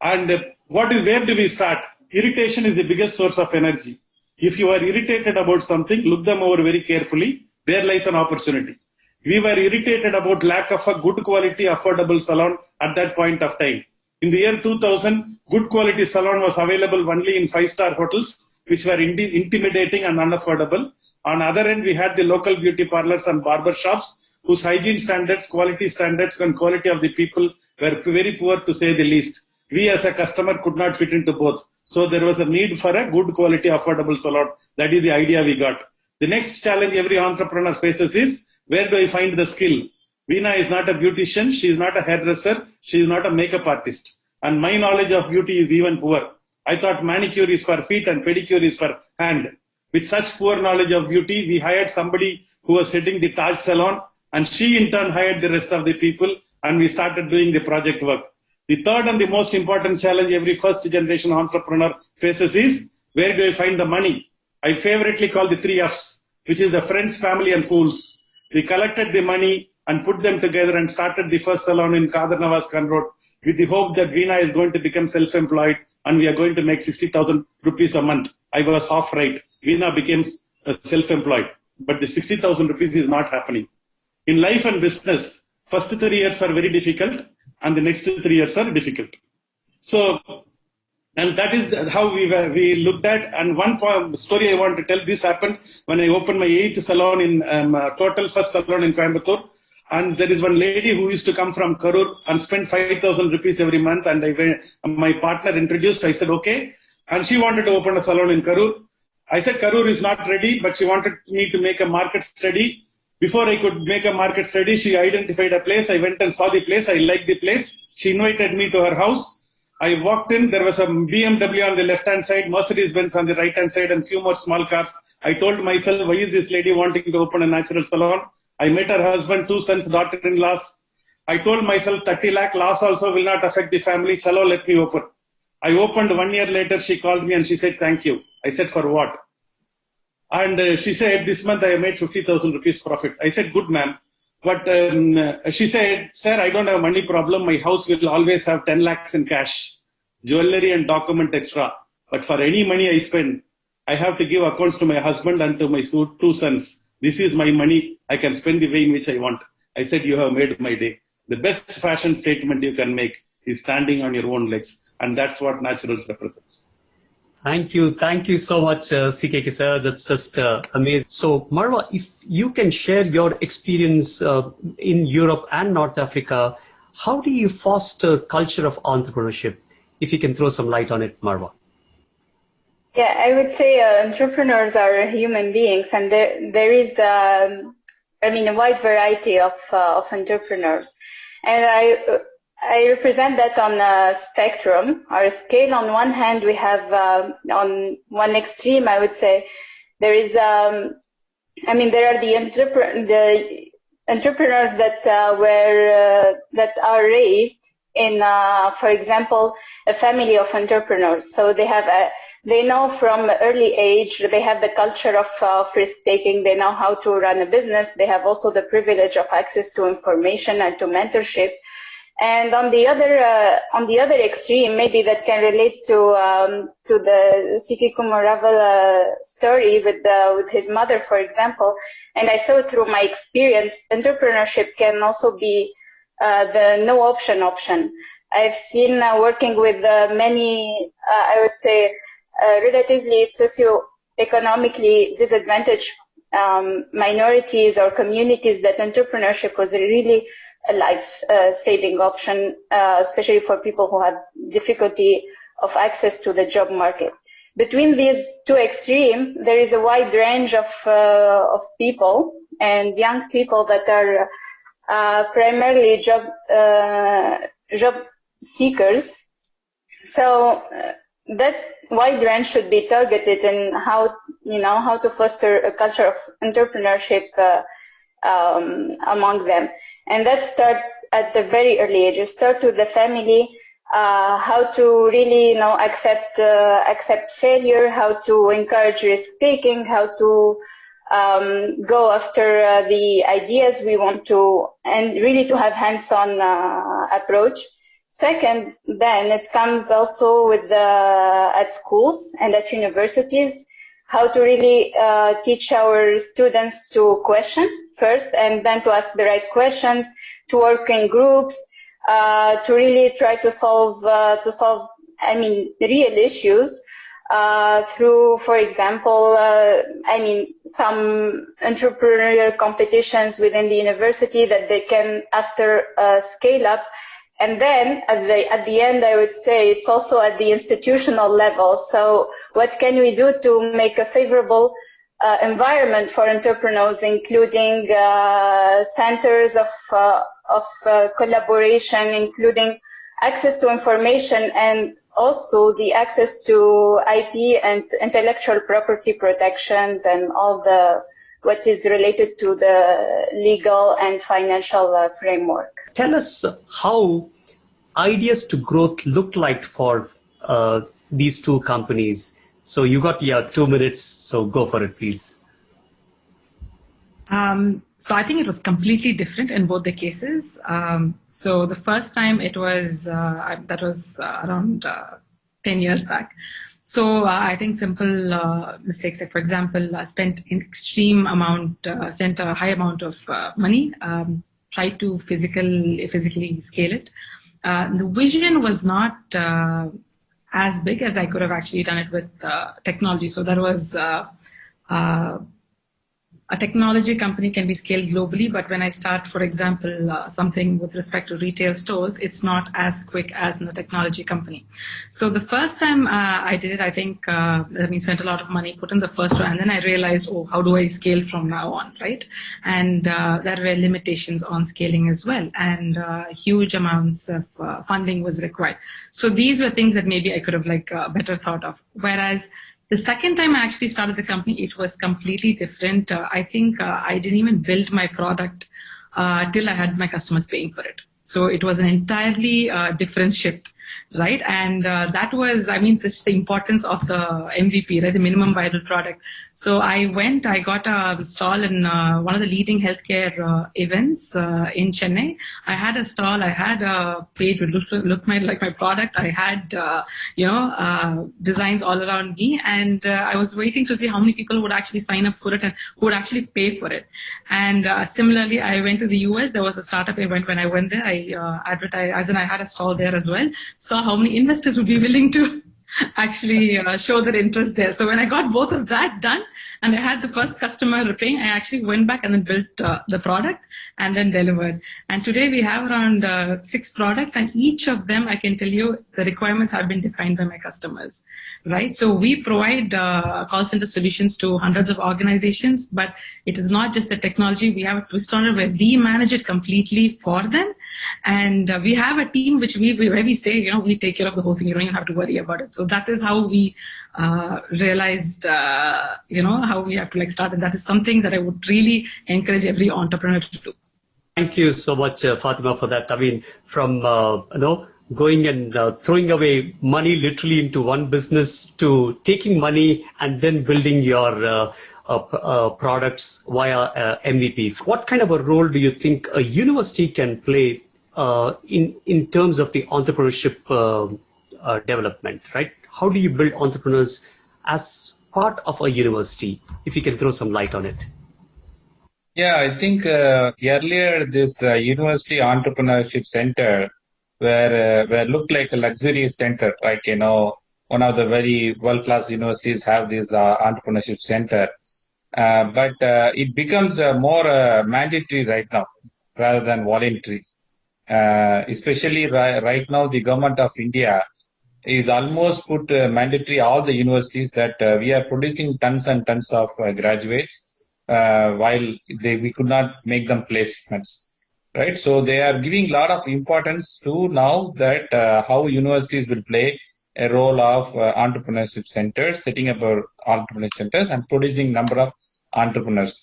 And where do we start? Irritation is the biggest source of energy. If you are irritated about something, look them over very carefully. There lies an opportunity. We were irritated about lack of a good quality, affordable salon at that point of time. In the year 2000, good quality salon was available only in 5-star hotels, which were intimidating and unaffordable. On the other end, we had the local beauty parlors and barber shops, whose hygiene standards, quality standards, and quality of the people were very poor, to say the least. We as a customer could not fit into both. So there was a need for a good quality, affordable salon. That is the idea we got. The next challenge every entrepreneur faces is, where do I find the skill? Veena is not a beautician. She is not a hairdresser. She is not a makeup artist. And my knowledge of beauty is even poor. I thought manicure is for feet and pedicure is for hand. With such poor knowledge of beauty, we hired somebody who was heading the Taj salon, and she in turn hired the rest of the people, and we started doing the project work. The third and the most important challenge every first generation entrepreneur faces is, where do I find the money? I favorably call the 3 Fs, which is the friends, family, and fools. We collected the money and put them together and started the first salon in Kadar Nawaz Khan Road with the hope that Veena is going to become self-employed and we are going to make 60,000 rupees a month. I was half right. Veena became self-employed, but the 60,000 rupees is not happening. In life and business, first 3 years are very difficult and the next 3 years are difficult. So, and that is how we looked at. And one story I want to tell, this happened when I opened my 8th salon in total first salon in Coimbatore. And there is one lady who used to come from Karur and spend 5,000 rupees every month. And my partner introduced, I said, okay. And she wanted to open a salon in Karur. I said, Karur is not ready, but she wanted me to make a market study. Before I could make a market study, she identified a place. I went and saw the place. I liked the place. She invited me to her house. I walked in, there was a BMW on the left-hand side, Mercedes-Benz on the right-hand side, and few more small cars. I told myself, why is this lady wanting to open a natural salon? I met her husband, 2 sons, daughter-in-laws. I told myself, 30 lakh loss also will not affect the family. Chalo, let me open. I opened. 1 year later, she called me and she said, thank you. I said, for what? And she said, this month I made 50,000 rupees profit. I said, good, ma'am. But she said, sir, I don't have money problem. My house will always have 10 lakhs in cash, jewelry and document extra. But for any money I spend, I have to give accounts to my husband and to my 2 sons. This is my money. I can spend the way in which I want. I said, you have made my day. The best fashion statement you can make is standing on your own legs. And that's what Naturals represents. Thank you. Thank you so much, CKK sir. That's just amazing. So, Marwa, if you can share your experience in Europe and North Africa, how do you foster culture of entrepreneurship? If you can throw some light on it, Marwa. Yeah, I would say entrepreneurs are human beings, and there is, a wide variety of entrepreneurs, and I represent that on a spectrum or a scale. On one hand, we have on one extreme, I would say, there is, there are the entrepreneurs that are raised in, for example, a family of entrepreneurs. So they know from early age, they have the culture of risk taking. They know how to run a business. They have also the privilege of access to information and to mentorship. And on the other extreme, maybe that can relate to the Siki Kumaravel story with his mother, for example. And I saw through my experience, entrepreneurship can also be the no option. I've seen working with many, I would say, relatively socioeconomically disadvantaged minorities or communities that entrepreneurship was really life saving option, especially for people who have difficulty of access to the job market. Between these two extremes, there is a wide range of people and young people that are primarily job seekers. So that wide range should be targeted in how to foster a culture of entrepreneurship among them, and that start at the very early ages. Start with the family. How to really accept failure, how to encourage risk taking, how to go after the ideas we want to, and really to have hands-on approach. Second, then it comes also with at schools and at universities, how to really teach our students to question first, and then to ask the right questions, to work in groups, to really try to solve real issues through, for example, some entrepreneurial competitions within the university that they can after scale up. And then at the end, I would say it's also at the institutional level. So what can we do to make a favorable environment for entrepreneurs, including centers of collaboration, including access to information, and also the access to IP and intellectual property protections and all what is related to the legal and financial framework. Tell us how ideas to growth look like for these two companies. So you got 2 minutes, so go for it, please. So I think it was completely different in both the cases. So the first time it was, that was around 10 years back. So I think simple mistakes, like for example, spent a high amount of money, tried to physically scale it. The vision was not as big as I could have actually done it with technology. So that was a technology company can be scaled globally, but when I start, for example, something with respect to retail stores, it's not as quick as in a technology company. So the first time I did it, I think spent a lot of money, put in the first one, and then I realized, how do I scale from now on, right? And there were limitations on scaling as well, and huge amounts of funding was required. So these were things that maybe I could have better thought of. Whereas the second time I actually started the company, it was completely different. I think I didn't even build my product till I had my customers paying for it. So it was an entirely different shift, right? And that was, this is the importance of the MVP, right? The minimum viable product. So I got a stall in one of the leading healthcare events in Chennai. I had a stall, I had a page which looked like my product. I had, designs all around me. And I was waiting to see how many people would actually sign up for it and who would actually pay for it. And similarly, I went to the US. There was a startup event. When I went there, I advertised, I had a stall there as well. Saw how many investors would be willing to actually show their interest there. So when I got both of that done and I had the first customer paying, I actually went back and then built the product and then delivered. And today we have around 6 products, and each of them, I can tell you, the requirements have been defined by my customers, right? So we provide call center solutions to hundreds of organizations, but it is not just the technology. We have a twist on it where we manage it completely for them. And we have a team where we say, we take care of the whole thing. You don't even have to worry about it. So that is how we realized, how we have to start. And that is something that I would really encourage every entrepreneur to do. Thank you so much, Fatima, for that. From, going and throwing away money literally into one business to taking money and then building your products via MVP. What kind of a role do you think a university can play in terms of the entrepreneurship development, right? How do you build entrepreneurs as part of a university, if you can throw some light on it? Yeah, I think earlier this university entrepreneurship center were looked like a luxurious center, like, one of the very world-class universities have this entrepreneurship center. But it becomes more mandatory right now rather than voluntary. Especially right now, the government of India is almost put mandatory all the universities that we are producing tons and tons of graduates while we could not make them placements, right? So they are giving a lot of importance to now that how universities will play a role of entrepreneurship centers, setting up entrepreneurship centers and producing number of entrepreneurs.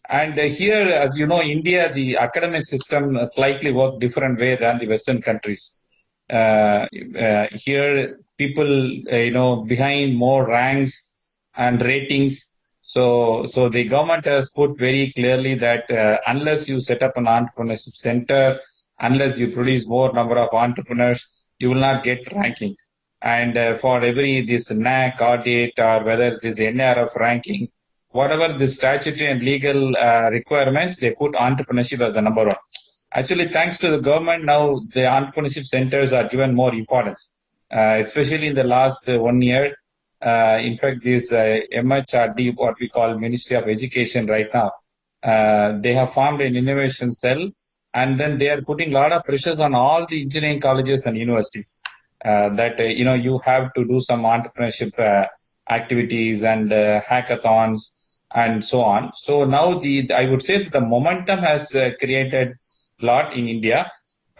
And here, as you know, India, the academic system slightly work different way than the Western countries. Here, people, behind more ranks and ratings. So the government has put very clearly that unless you set up an entrepreneurship center, unless you produce more number of entrepreneurs, you will not get ranking. And for every this NAC audit or whether it is NRF ranking, whatever the statutory and legal requirements, they put entrepreneurship as the number one. Actually, thanks to the government, now the entrepreneurship centers are given more importance, especially in the last 1 year. In fact, this MHRD, what we call Ministry of Education right now, they have formed an innovation cell, and then they are putting a lot of pressures on all the engineering colleges and universities that, you have to do some entrepreneurship activities and hackathons and so on. So now I would say that the momentum has created a lot in India.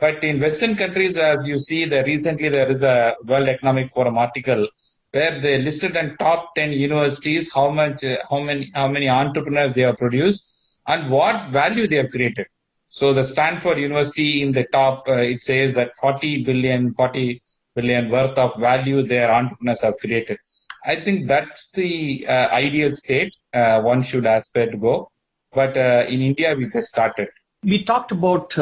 But in Western countries, as you see, recently there is a World Economic Forum article where they listed in top 10 universities how many entrepreneurs they have produced and what value they have created. So the Stanford University in the top, it says that 40 billion worth of value their entrepreneurs have created. I think that's the ideal state one should aspire to go. But in India, we just started. We talked about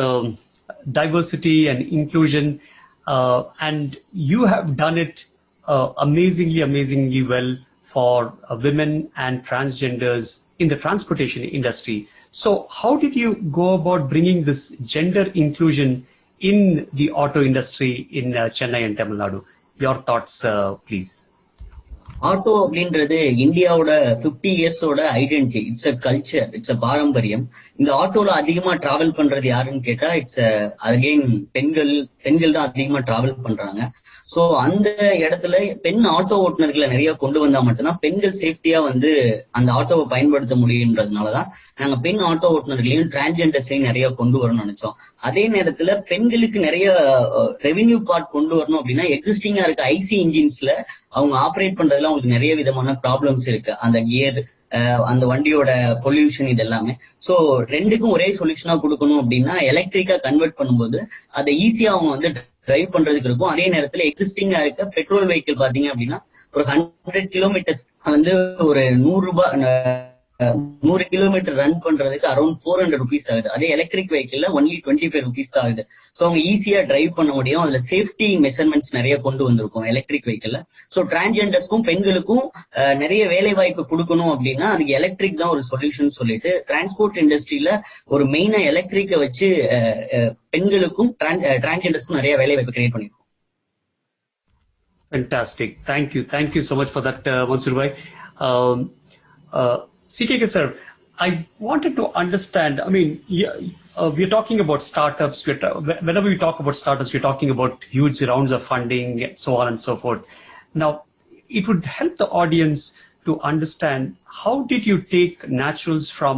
diversity and inclusion, and you have done it amazingly well for women and transgenders in the transportation industry. So how did you go about bringing this gender inclusion in the auto industry in Chennai and Tamil Nadu? Your thoughts, please. Auto அப்படின்றது இந்தியாவோட 50 இயர்ஸோட identity. It's a culture, it's a பாரம்பரியம். இந்த ஆட்டோல அதிகமா travel பண்றது யாருன்னு கேட்டா இட்ஸ் அகைன் பெண்கள் தான் அதிகமா டிராவல் பண்றாங்க. சோ அந்த இடத்துல பெண் ஆட்டோ ஓட்டுநர்களை நிறைய கொண்டு வந்தா மட்டும்தான் பெண்கள் சேஃப்டியா அந்த ஆட்டோவை பயன்படுத்த முடியுன்றதுனாலதான் நாங்க பெண் ஆட்டோ ஓட்டுநர்களையும் டிரான்ஸ்ஜெண்டர்ஸையும் நிறைய கொண்டு வரணும்னு நினைச்சோம். அதே நேரத்துல பெண்களுக்கு நிறைய ரெவென்யூ பார்ட் கொண்டு வரணும் அப்படின்னா எக்ஸிஸ்டிங்கா இருக்க ஐசி இன்ஜின்ஸ்ல அவங்க ஆப்ரேட் பண்றதுல அவங்களுக்கு நிறைய விதமான ப்ராப்ளம்ஸ் இருக்கு. அந்த கியர், அந்த வண்டியோட பொல்யூஷன், இது எல்லாமே. சோ ரெண்டுக்கும் ஒரே சொல்யூஷனா கொடுக்கணும் அப்படின்னா எலக்ட்ரிக்கா கன்வெர்ட் பண்ணும்போது அதை ஈஸியா அவங்க டிரைவ் பண்றதுக்கு இருக்கும். அதே நேரத்துல எக்ஸிஸ்டிங்கா இருக்க பெட்ரோல் வெஹிக்கிள் பாத்தீங்க அப்படின்னா ஒரு 100 கிலோமீட்டர்ஸ் ஒரு 100 கிலோமீட்டர் ரன் பண்றதுக்கு அரௌண்ட் 400 rupees ஆகுது. அதே எலக்ட்ரிக் வெஹிக்கிள்ல ஒன்லி 25 rupees தான் ஆகுது. சோ அவங்க ஈஸியா டிரைவ் பண்ண முடியும். அதுல சேஃப்டி மெஷர்மெண்ட்ஸ் நிறைய கொண்டு வந்திருக்கும் எலக்ட்ரிக் வெஹிக்கிள்ல. சோ டிரான்ஸ்ஜெண்டர்ஸ்க்கும் பெண்களுக்கும் நிறைய வேலை வாய்ப்பு கொடுக்கணும் அப்படின்னா அதுக்கு எலக்ட்ரிக் தான் ஒரு சொல்யூஷன் சொல்லிட்டு டிரான்ஸ்போர்ட் இண்டஸ்ட்ரியில ஒரு மெயினா எலக்ட்ரிக்கை வச்சு பெண்களுக்கும் டிரான்ஸ்ஜெண்டர்ஸ்க்கும் நிறைய வேலை வாய்ப்பு கிரியேட் பண்ணிருக்கோம். Fantastic. Thank you so much for that, Mansoor bhai. CKK sir, I wanted to understand, I mean, we're talking about startups. Whenever we talk about startups, we're talking about huge rounds of funding, so on and so forth. Now, it would help the audience to understand how did you take naturals from,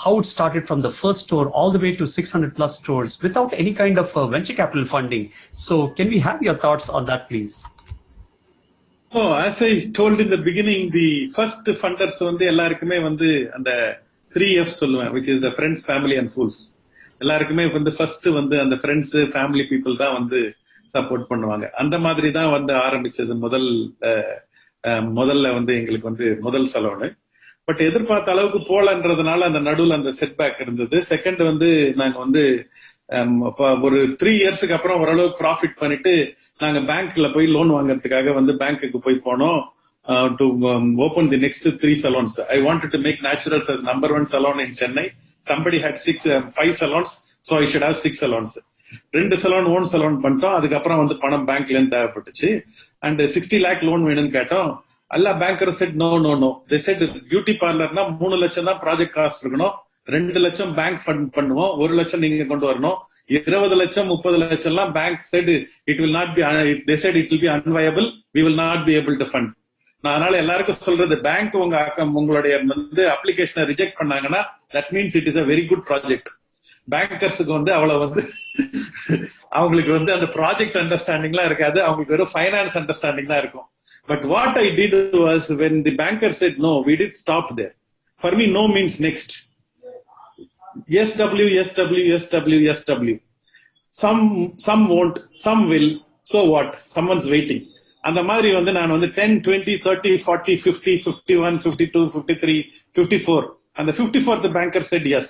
how it started from the first store all the way to 600 plus stores without any kind of venture capital funding. So can we have your thoughts on that, please? Oh, as I told in the beginning, the first funders எல்லாருக்குமே அந்த 3F சொல்லுவேன், which is the friends, family and fools. எல்லாருக்குமே first அந்த friends, family people தான் support பண்ணுவாங்க. அந்த மாதிரி தான் ஆரம்பிச்சது முதல்ல எங்களுக்கு முதல் சலோனு. பட் எதிர்பார்த்த அளவுக்கு போலன்றதுனால அந்த நடுவுல அந்த செட்பேக் இருந்தது. செகண்ட் நாங்க ஒரு 3 இயர்ஸ்க்கு அப்புறம் ஓரளவுக்கு ப்ராஃபிட் பண்ணிட்டு நாங்க பேங்க்ல போய் லோன் வாங்கறதுக்காக பேங்க்குக்கு போய் போனோம். To open the next 3 salons. I wanted to make naturals as number 1 salon in Chennai. Somebody had 5 salons, so I should have 6 salons. 2 salon own salon பண்ணிட்டோம். அதுக்கப்புறம் பணம் பேங்க்ல இருந்து தேவைப்பட்டுச்சு. அண்ட் 60 lakh லோன் வேணும்னு கேட்டோம். எல்லா பேங்கரும் said no. They said beauty பார்லர்னா 3 லட்சம் தான் ப்ராஜெக்ட் காஸ்ட் இருக்கணும், 2 லட்சம் பேங்க் ஃபண்ட் பண்ணுவோம், 1 லட்சம் நீங்க கொண்டு வரணும், 20 லட்சம் 30 லட்சம் எல்லாம் bank said it will not be, they said it will be unviable, we will not be able to fund. நான் அதனால எல்லாருக்கும் சொல்றது, பேங்க் உங்களுடைய வந்து அப்ளிகேஷனை ரிஜெக்ட் பண்ணாங்கன்னா that means it is a very good project. பேங்கர்ஸுக்கு வந்து அவ்வளவு வந்து அவங்களுக்கு வந்து அந்த ப்ராஜெக்ட் அண்டர்ஸ்டாண்டிங்லாம் இருக்காது, அவங்களுக்கு வெறும் ஃபைனான்ஸ் அண்டர்ஸ்டாண்டிங் தான் இருக்கும். But what I did was, when the banker said no, we did stop there. For me, no means next. SW, SW, SW, SW. Some won't, some will. So what? Someone's waiting. அந்த மாதிரி வந்து நான் வந்து 10, 20, 30, 40, 50, 51, 52, 53, 54. And the 54th banker said yes.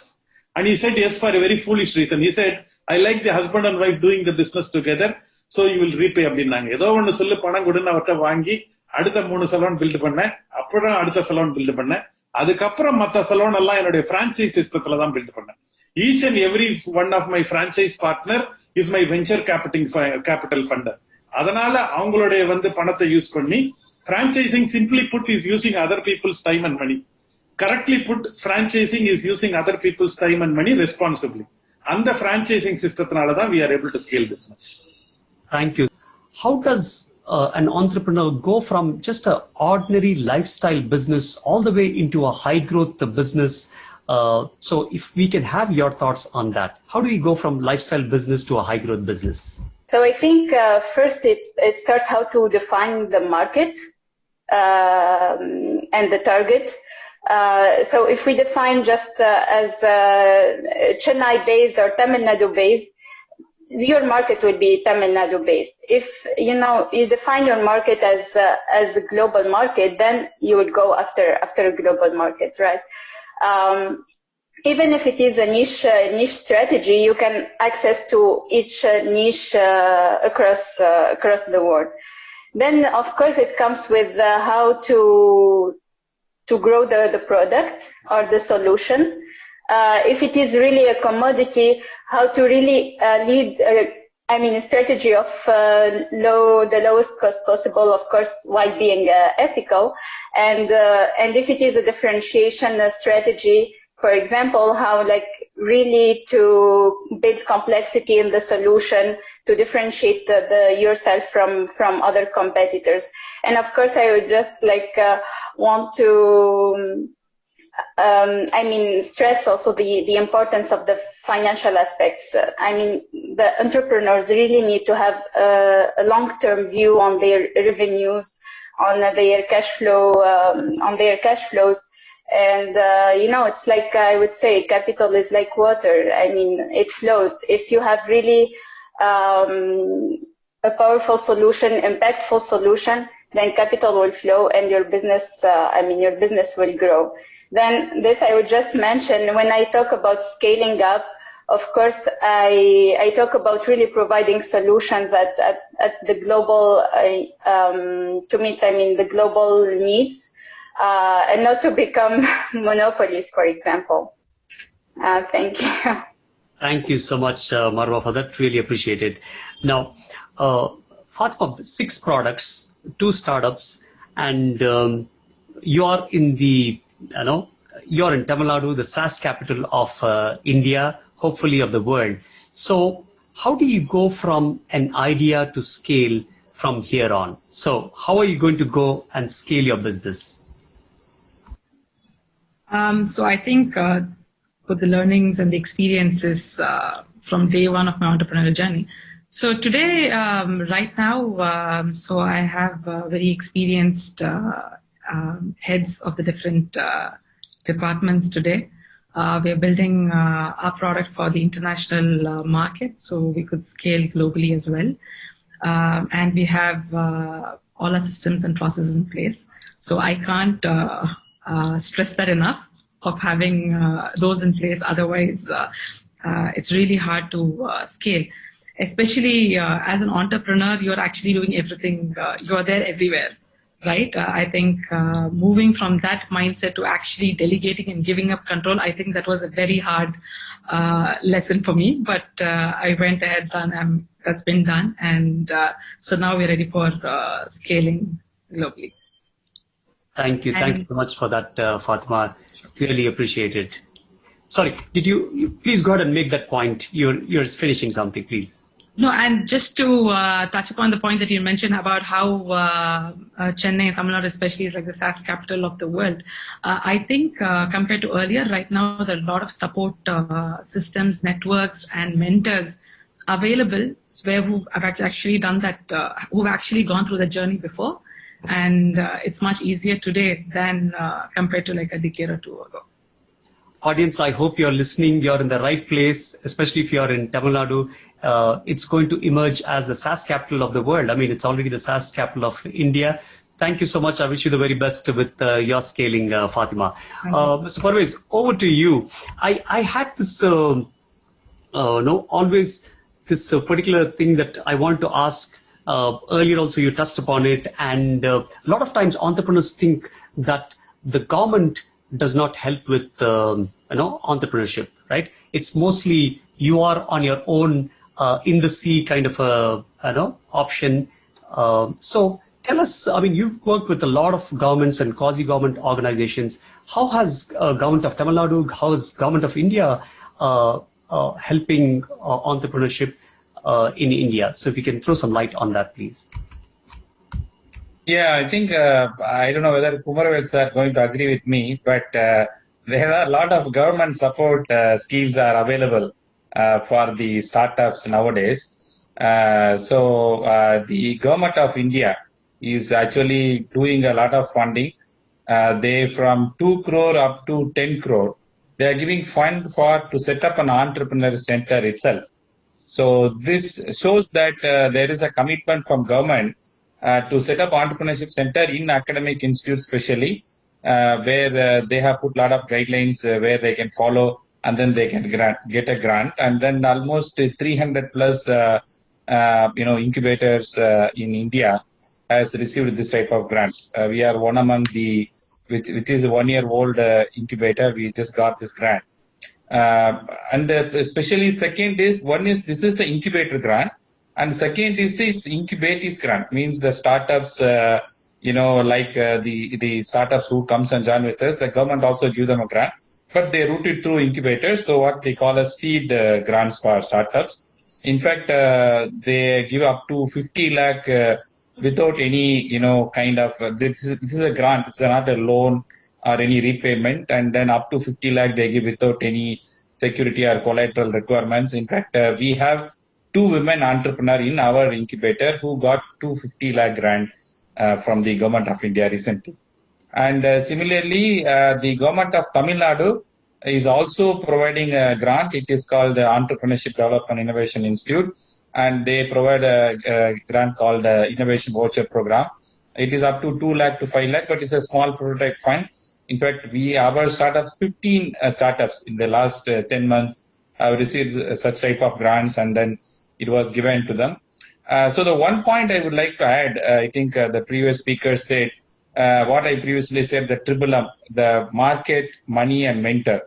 And he said yes for a very foolish reason. He said, I like the husband and wife doing the business together, so you will repay அப்படின்னாங்க. ஏதோ ஒன்று சொல்லு, பணம் கொடுன்னு அவர்கிட்ட வாங்கி அடுத்த 3 salon build பண்ணேன், அப்புறம் அடுத்த சலூன் பில்ட் பண்ணேன், அதுக்கப்புறம் மற்ற சலூன் எல்லாம் என்னுடைய பிரான்சைஸ் சிஸ்டத்துல தான் பில்ட் பண்ணேன். Each and every one of my franchise partner is my venture capital funder. அதனால அவங்களுடைய வந்து பணத்தை யூஸ் பண்ணி, franchising simply put is using other people's time and money. Correctly put, franchising is using other people's time and money responsibly. And the franchising system, we are able to scale this much. Thank you. How does an entrepreneur go from just an ordinary lifestyle business all the way into a high growth business? So if we can have your thoughts on that, how do we go from lifestyle business to a high growth business? So I think first it starts how to define the market and the target. So if we define just as Chennai based or Tamil Nadu based, your market would be Tamil Nadu based. If you define your market as a global market, then you would go after a global market, right? Even if it is a niche strategy, you can access to each niche across the world. Then of course it comes with how to grow the product or the solution. If it is really a commodity, how to really lead a strategy of the lowest cost possible, of course, while being ethical. And if it is a differentiation strategy, for example, how really to build complexity in the solution to differentiate yourself from other competitors. And of course, I would just want to stress also the importance of the financial aspects. The entrepreneurs really need to have a long-term view on their revenues, on their cash flows. And it's like, I would say, capital is like water. It flows. If you have really a powerful solution, impactful solution, then capital will flow and your business will grow. Then this I would just mention, when I talk about scaling up, of course, I talk about really providing solutions at the global, to meet, the global needs, and not to become monopolies, for example. Thank you. Thank you so much, Marwa, for that. Really appreciate it. Now, Fatima, 6 products, 2 startups, and you're in you're in Tamil Nadu, the SaaS capital of India, hopefully of the world. So how do you go from an idea to scale from here on? So how are you going to go and scale your business? So I think with the learnings and the experiences from day one of my entrepreneurial journey. So today, right now, so I have very experienced heads of the different departments today. We are building our product for the international market, so we could scale globally as well. And we have all our systems and processes in place. So I can't stress that enough of having those in place. Otherwise, it's really hard to scale. Especially as an entrepreneur, you're actually doing everything. You're there everywhere, right? I think moving from that mindset to actually delegating and giving up control, I think that was a very hard lesson for me. But I went ahead and that's been done. And so now we're ready for scaling globally. Thank you. Thank you so much for that, Fatima. Really appreciate it. Sorry, did you please go ahead and make that point? You're finishing something, please. No, and just to touch upon the point that you mentioned about how Chennai, Tamil Nadu especially, is like the SaaS capital of the world. I think compared to earlier, right now there are a lot of support systems, networks, and mentors available who have actually done that, who've actually gone through the journey before, and it's much easier today than compared to like a decade or two ago. Audience, I hope you're listening. You're in the right place, especially if you're in Tamil Nadu. It's going to emerge as the SaaS capital of the world. I mean, it's already the SaaS capital of India. Thank you so much. I wish you the very best with your scaling, Fatima. Mr. Parvez, over to you. I had this, always this particular thing that I want to ask. Earlier also you touched upon it, and a lot of times entrepreneurs think that the government does not help with entrepreneurship, right? It's mostly you are on your own in the sea kind of a option. So tell us, I mean, you've worked with a lot of governments and quasi-government organizations. How has government of Tamil Nadu, how is government of India helping entrepreneurship in India? So if you can throw some light on that, please. Yeah, I think, I don't know whether Kumaravels are going to agree with me, but there are a lot of government support schemes are available for the startups nowadays. So the government of India is actually doing a lot of funding. They from 2 crore up to 10 crore, they are giving fund to set up an entrepreneur center itself. So this shows that there is a commitment from government to set up entrepreneurship center in academic institutes, especially where they have put a lot of guidelines where they can follow, and then they can get a grant. And then almost 300 plus incubators in India has received this type of grants. We are one among the which is a 1-year-old incubator. We just got this grant. And especially second is, one is this is an incubator grant. And second is this incubatees grant, means the startups, the startups who comes and join with us, the government also give them a grant, but they route it through incubators, so what they call as seed grants for startups. In fact, they give up to 50 lakh without any, kind of, this is a grant, it's not a loan or any repayment, and then up to 50 lakh they give without any security or collateral requirements. In fact, we have 2 women entrepreneurs in our incubator who got 250 lakh grant from the government of India recently. And similarly, the government of Tamil Nadu is also providing a grant. It is called the Entrepreneurship Development Innovation Institute, and they provide a grant called Innovation Voucher Program. It is up to 2 lakh to 5 lakh, but it's a small prototype fund. In fact, our startups, 15 startups in the last 10 months have received such type of grants, and then it was given to them. So the one point I would like to add, I think the previous speaker said, what I previously said, the triple M, the market, money, and mentor.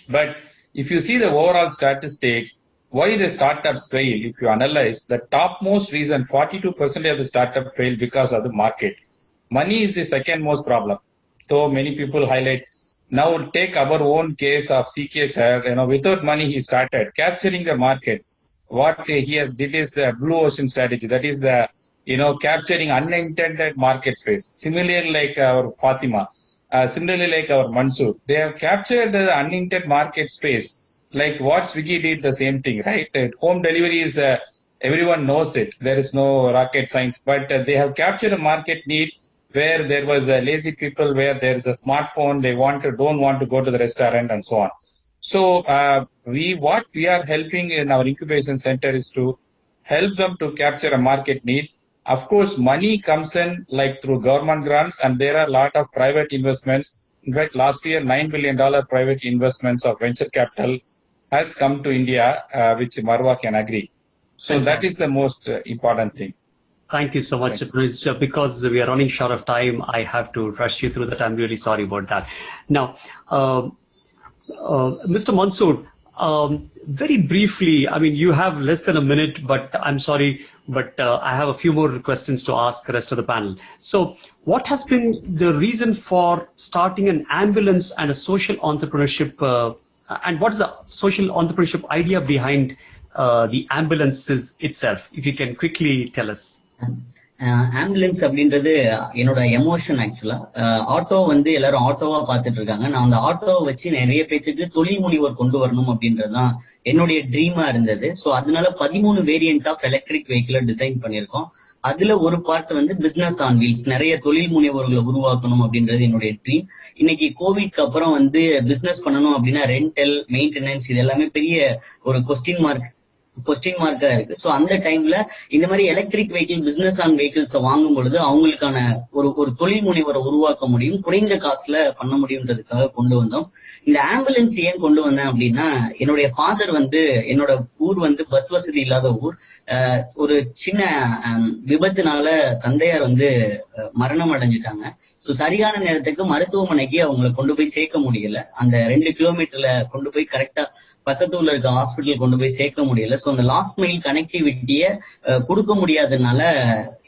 But if you see the overall statistics, why the startups fail, if you analyze, the topmost reason, 42% of the startup fail because of the market. Money is the second most problem. So many people highlight, now take our own case of CK sir, without money he started capturing the market. What he has did is the blue ocean strategy. That is the, capturing unintended market space. Similarly, like our Fatima, similarly like our Mansoor, they have captured the unintended market space. Like what Swiggy did, the same thing, right? Home delivery is, everyone knows it. There is no rocket science, but they have captured a market need where there was lazy people, where there is a smartphone, they don't want to go to the restaurant and so on. So what we are helping in our incubation center is to help them to capture a market need. Of course, money comes in like through government grants, and there are a lot of private investments. In fact, last year, $9 billion private investments of venture capital has come to India, which Marwa can agree. So that is the most important thing. Thank you so much. Because we are running short of time, I have to rush you through that. I'm really sorry about that. Now, Mr. Mansoor, very briefly, I mean, you have less than a minute, but I'm sorry, but I have a few more questions to ask the rest of the panel. So what has been the reason for starting an ambulance and a social entrepreneurship and what is the social entrepreneurship idea behind the ambulances itself? If you can quickly tell us. Ambulance அப்படின்றது என்னோட emotion ஆக்சுவலா. Auto வந்து எல்லாரும் ஆட்டோவா பார்த்துட்டு இருக்காங்க. நான் அந்த ஆட்டோவை வச்சு நிறைய பேத்துக்கு தொழில் முனைவோர் கொண்டு வரணும் அப்படின்றதுதான் என்னுடைய ட்ரீமா இருந்தது. ஸோ அதனால 13 வேரியன்ட் ஆஃப் எலக்ட்ரிக் வெஹிக்கிளை டிசைன் பண்ணியிருக்கோம். அதுல ஒரு பார்ட் வந்து பிசினஸ் ஆன் வீல்ஸ், நிறைய தொழில் முனைவோர்களை உருவாக்கணும் அப்படின்றது என்னுடைய ட்ரீம். இன்னைக்கு கோவிட்க்கு அப்புறம் வந்து பிசினஸ் பண்ணணும் அப்படின்னா ரெண்டல், மெயின்டெனன்ஸ் இது எல்லாமே பெரிய ஒரு கொஸ்டின் மார்க்கா இருக்கு. சோ அந்த டைம்ல இந்த மாதிரி electric vehicle, business on vehicles வாங்கும் பொழுது அவங்களுக்கான ஒரு தொழில் முனைவரை உருவாக்க முடியும், குறைந்த காசுல பண்ண முடியும்ன்றதுக்காக கொண்டு வந்தோம். இந்த ஆம்புலன்ஸ் ஏன் கொண்டு வந்தேன் அப்படின்னா, என்னுடைய ஃபாதர் வந்து, என்னோட ஊர் வந்து பஸ் வசதி இல்லாத ஊர். ஒரு சின்ன விபத்துனால தந்தையார் வந்து மரணம் அடைஞ்சிட்டாங்க. சோ சரியான நேரத்துக்கு மருத்துவமனைக்கு அவங்களை கொண்டு போய் சேர்க்க முடியல. அந்த 2 கிலோமீட்டர்ல கொண்டு போய் கரெக்டா பக்கத்துல இருக்க ஹாஸ்பிட்டல் கொண்டு போய் சேர்க்க முடியல. சோ அந்த லாஸ்ட் மைல் கனெக்டிவிட்டிய கொடுக்க முடியாததுனால,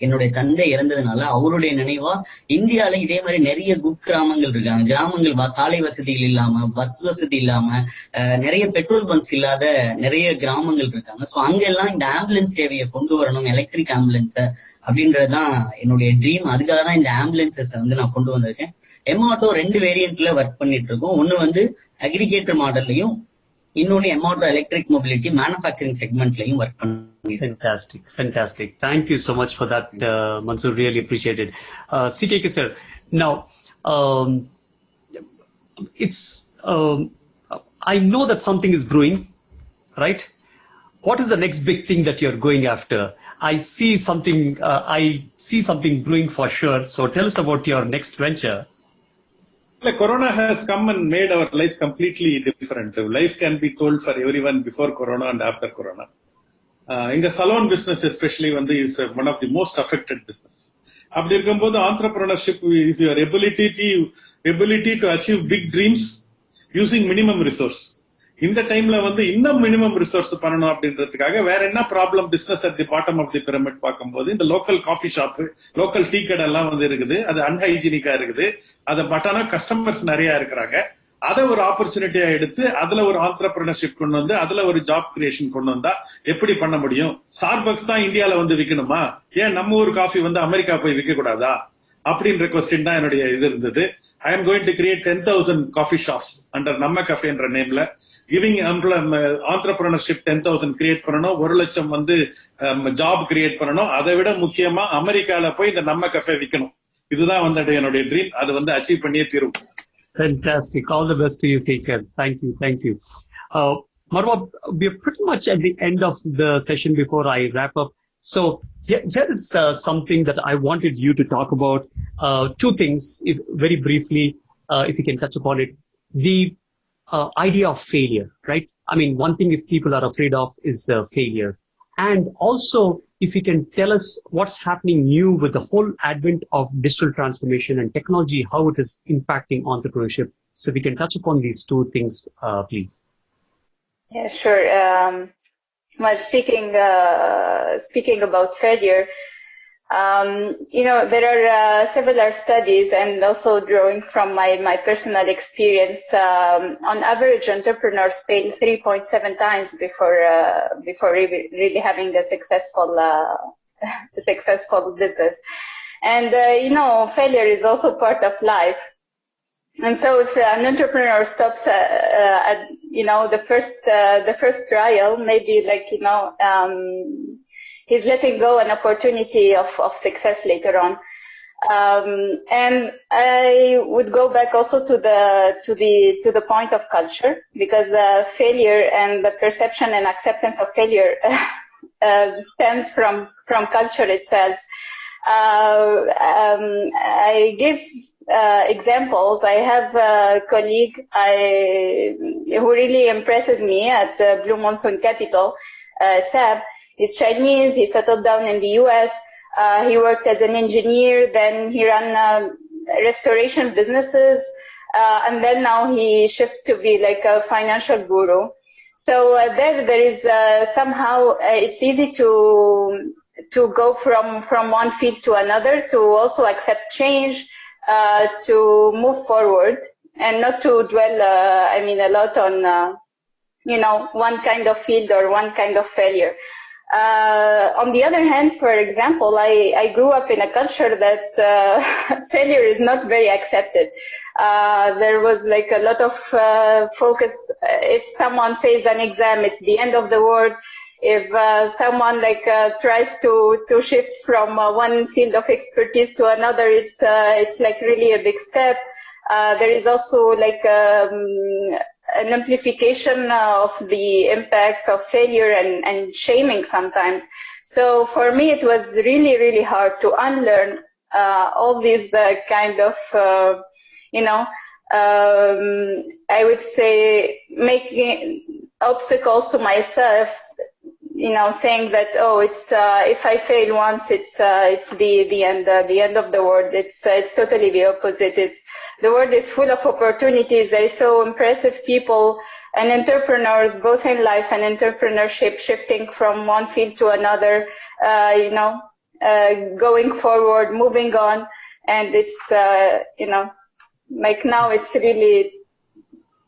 என்னுடைய தந்தை இறந்ததுனால அவருடைய நினைவா இந்தியால இதே மாதிரி நிறைய குக்கிராமங்கள் இருக்காங்க. கிராமங்கள் சாலை வசதிகள் இல்லாம, பஸ் வசதி இல்லாம, நிறைய பெட்ரோல் பங்க்ஸ் இல்லாத நிறைய கிராமங்கள் இருக்காங்க. சோ அங்கெல்லாம் இந்த ஆம்புலன்ஸ் சேவையை கொண்டு வரணும், எலக்ட்ரிக் ஆம்புலன்ஸ அப்படின்றதுதான் என்னுடைய ட்ரீம். அதுக்காக தான் இந்த ஆம்புலன்சஸ் வந்து நான் கொண்டு வந்திருக்கேன். எம்ஆட்டோ 2 வேரியன்ட்ல ஒர்க் பண்ணிட்டு இருக்கோம். ஒன்னு வந்து அக்ரிகேட்டர் மாடல்லையும், இன்னொன்னு எம்ஆட்டோ எலக்ட்ரிக் மொபிலிட்டி மேனுஃபேக்சரிங் செக்மெண்ட்லயும் ஒர்க் பண்ணிருக்கோம். Fantastic. Thank you so much for that, Mansoor. Really appreciate it. CKK sir, now I know that something is brewing, right? What is the next big thing that you're going after? I see something brewing for sure. So tell us about your next venture. Corona has come and made our life completely different. Life can be told for everyone before Corona and after Corona. In the salon business especially is one of the most affected business. அப்படி இருக்கும்போது entrepreneurship is your ability to achieve big dreams using minimum resource. இந்த டைம்ல இன்னும் minimum resource பண்ணணும் அப்படின்றதுக்காக வேற என்ன problem business at the bottom of the pyramid பார்க்கும்போது, இந்த local coffee shop, local tea கடை எல்லாம் இருக்குது. அது அன்ஹைஜீனிக்கா இருக்குது. அதை பட்டானா கஸ்டமர்ஸ் நிறைய இருக்கிறாங்க. அதை ஒரு ஆப்பர்ச்சுனிட்டியா எடுத்து அதுல ஒரு ஆண்டர்பிரினர்ஷிப் கொண்டு வந்து அதுல ஒரு ஜாப் கிரியேஷன் கொண்டு வந்தா எப்படி பண்ண முடியும்? ஸ்டார்பக்ஸ் தான் இந்தியால விற்கணுமா? ஏன் நம்ம ஊர் காஃபி அமெரிக்கா போய் விற்க கூடாதா அப்படின்ற கொஸ்டின் தான் என்னுடைய இது இருந்தது. I am going to create 10,000 coffee shops under நம்ம கஃபே என்ற நேம்ல. கிவிங் ஆண்டர்பிரினர்ஷிப் 10,000 கிரியேட் பண்ணணும், 1 லட்சம் ஜாப் கிரியேட் பண்ணணும். அதை விட முக்கியமா அமெரிக்கால போய் இந்த நம்ம கஃபே விற்கணும். இதுதான் என்னுடைய ட்ரீம். அது அச்சீவ் பண்ணியே தீரும். Fantastic. All the best to you, Sekhar. Thank you. Marwa, we are pretty much at the end of the session before I wrap up. So here is something that I wanted you to talk about. 2 things, very briefly, if you can touch upon it. The idea of failure, right? I mean, one thing if people are afraid of is failure. And also, if you can tell us what's happening new with the whole advent of digital transformation and technology, how it is impacting entrepreneurship. So we can touch upon these 2 things, please. Yeah, sure. Well, speaking about failure, there are several studies, and also drawing from my personal experience. On average, entrepreneurs fail 3.7 times before really having a successful business. And failure is also part of life. And so, if an entrepreneur stops at the first trial, maybe he's letting go an opportunity of success later on. And I would go back also to the point of culture, because the failure and the perception and acceptance of failure stems from culture itself. I give examples. I have a colleague who really impresses me at Blue Monsoon Capital, Sam. He's Chinese. He settled down in the US. He worked as an engineer. Then he ran restoration businesses. And then now he shifted to be like a financial guru. So there is somehow it's easy to go from one field to another, to also accept change, to move forward. and not to dwell, a lot on, one kind of field or one kind of failure. On the other hand, for example, I grew up in a culture that failure is not very accepted. There was like a lot of focus. If someone fails an exam, it's the end of the world. If someone tries to shift from one field of expertise to another, it's like really a big step. There is also an amplification of the impact of failure and shaming sometimes. So for me, it was really, really hard to unlearn all these kind of, I would say, making obstacles to myself, saying that, it's if I fail once, it's the end of the world. It's totally the opposite. The world is full of opportunities. I saw impressive people and entrepreneurs, both in life and entrepreneurship, shifting from one field to another, going forward, moving on. And it's, now it's really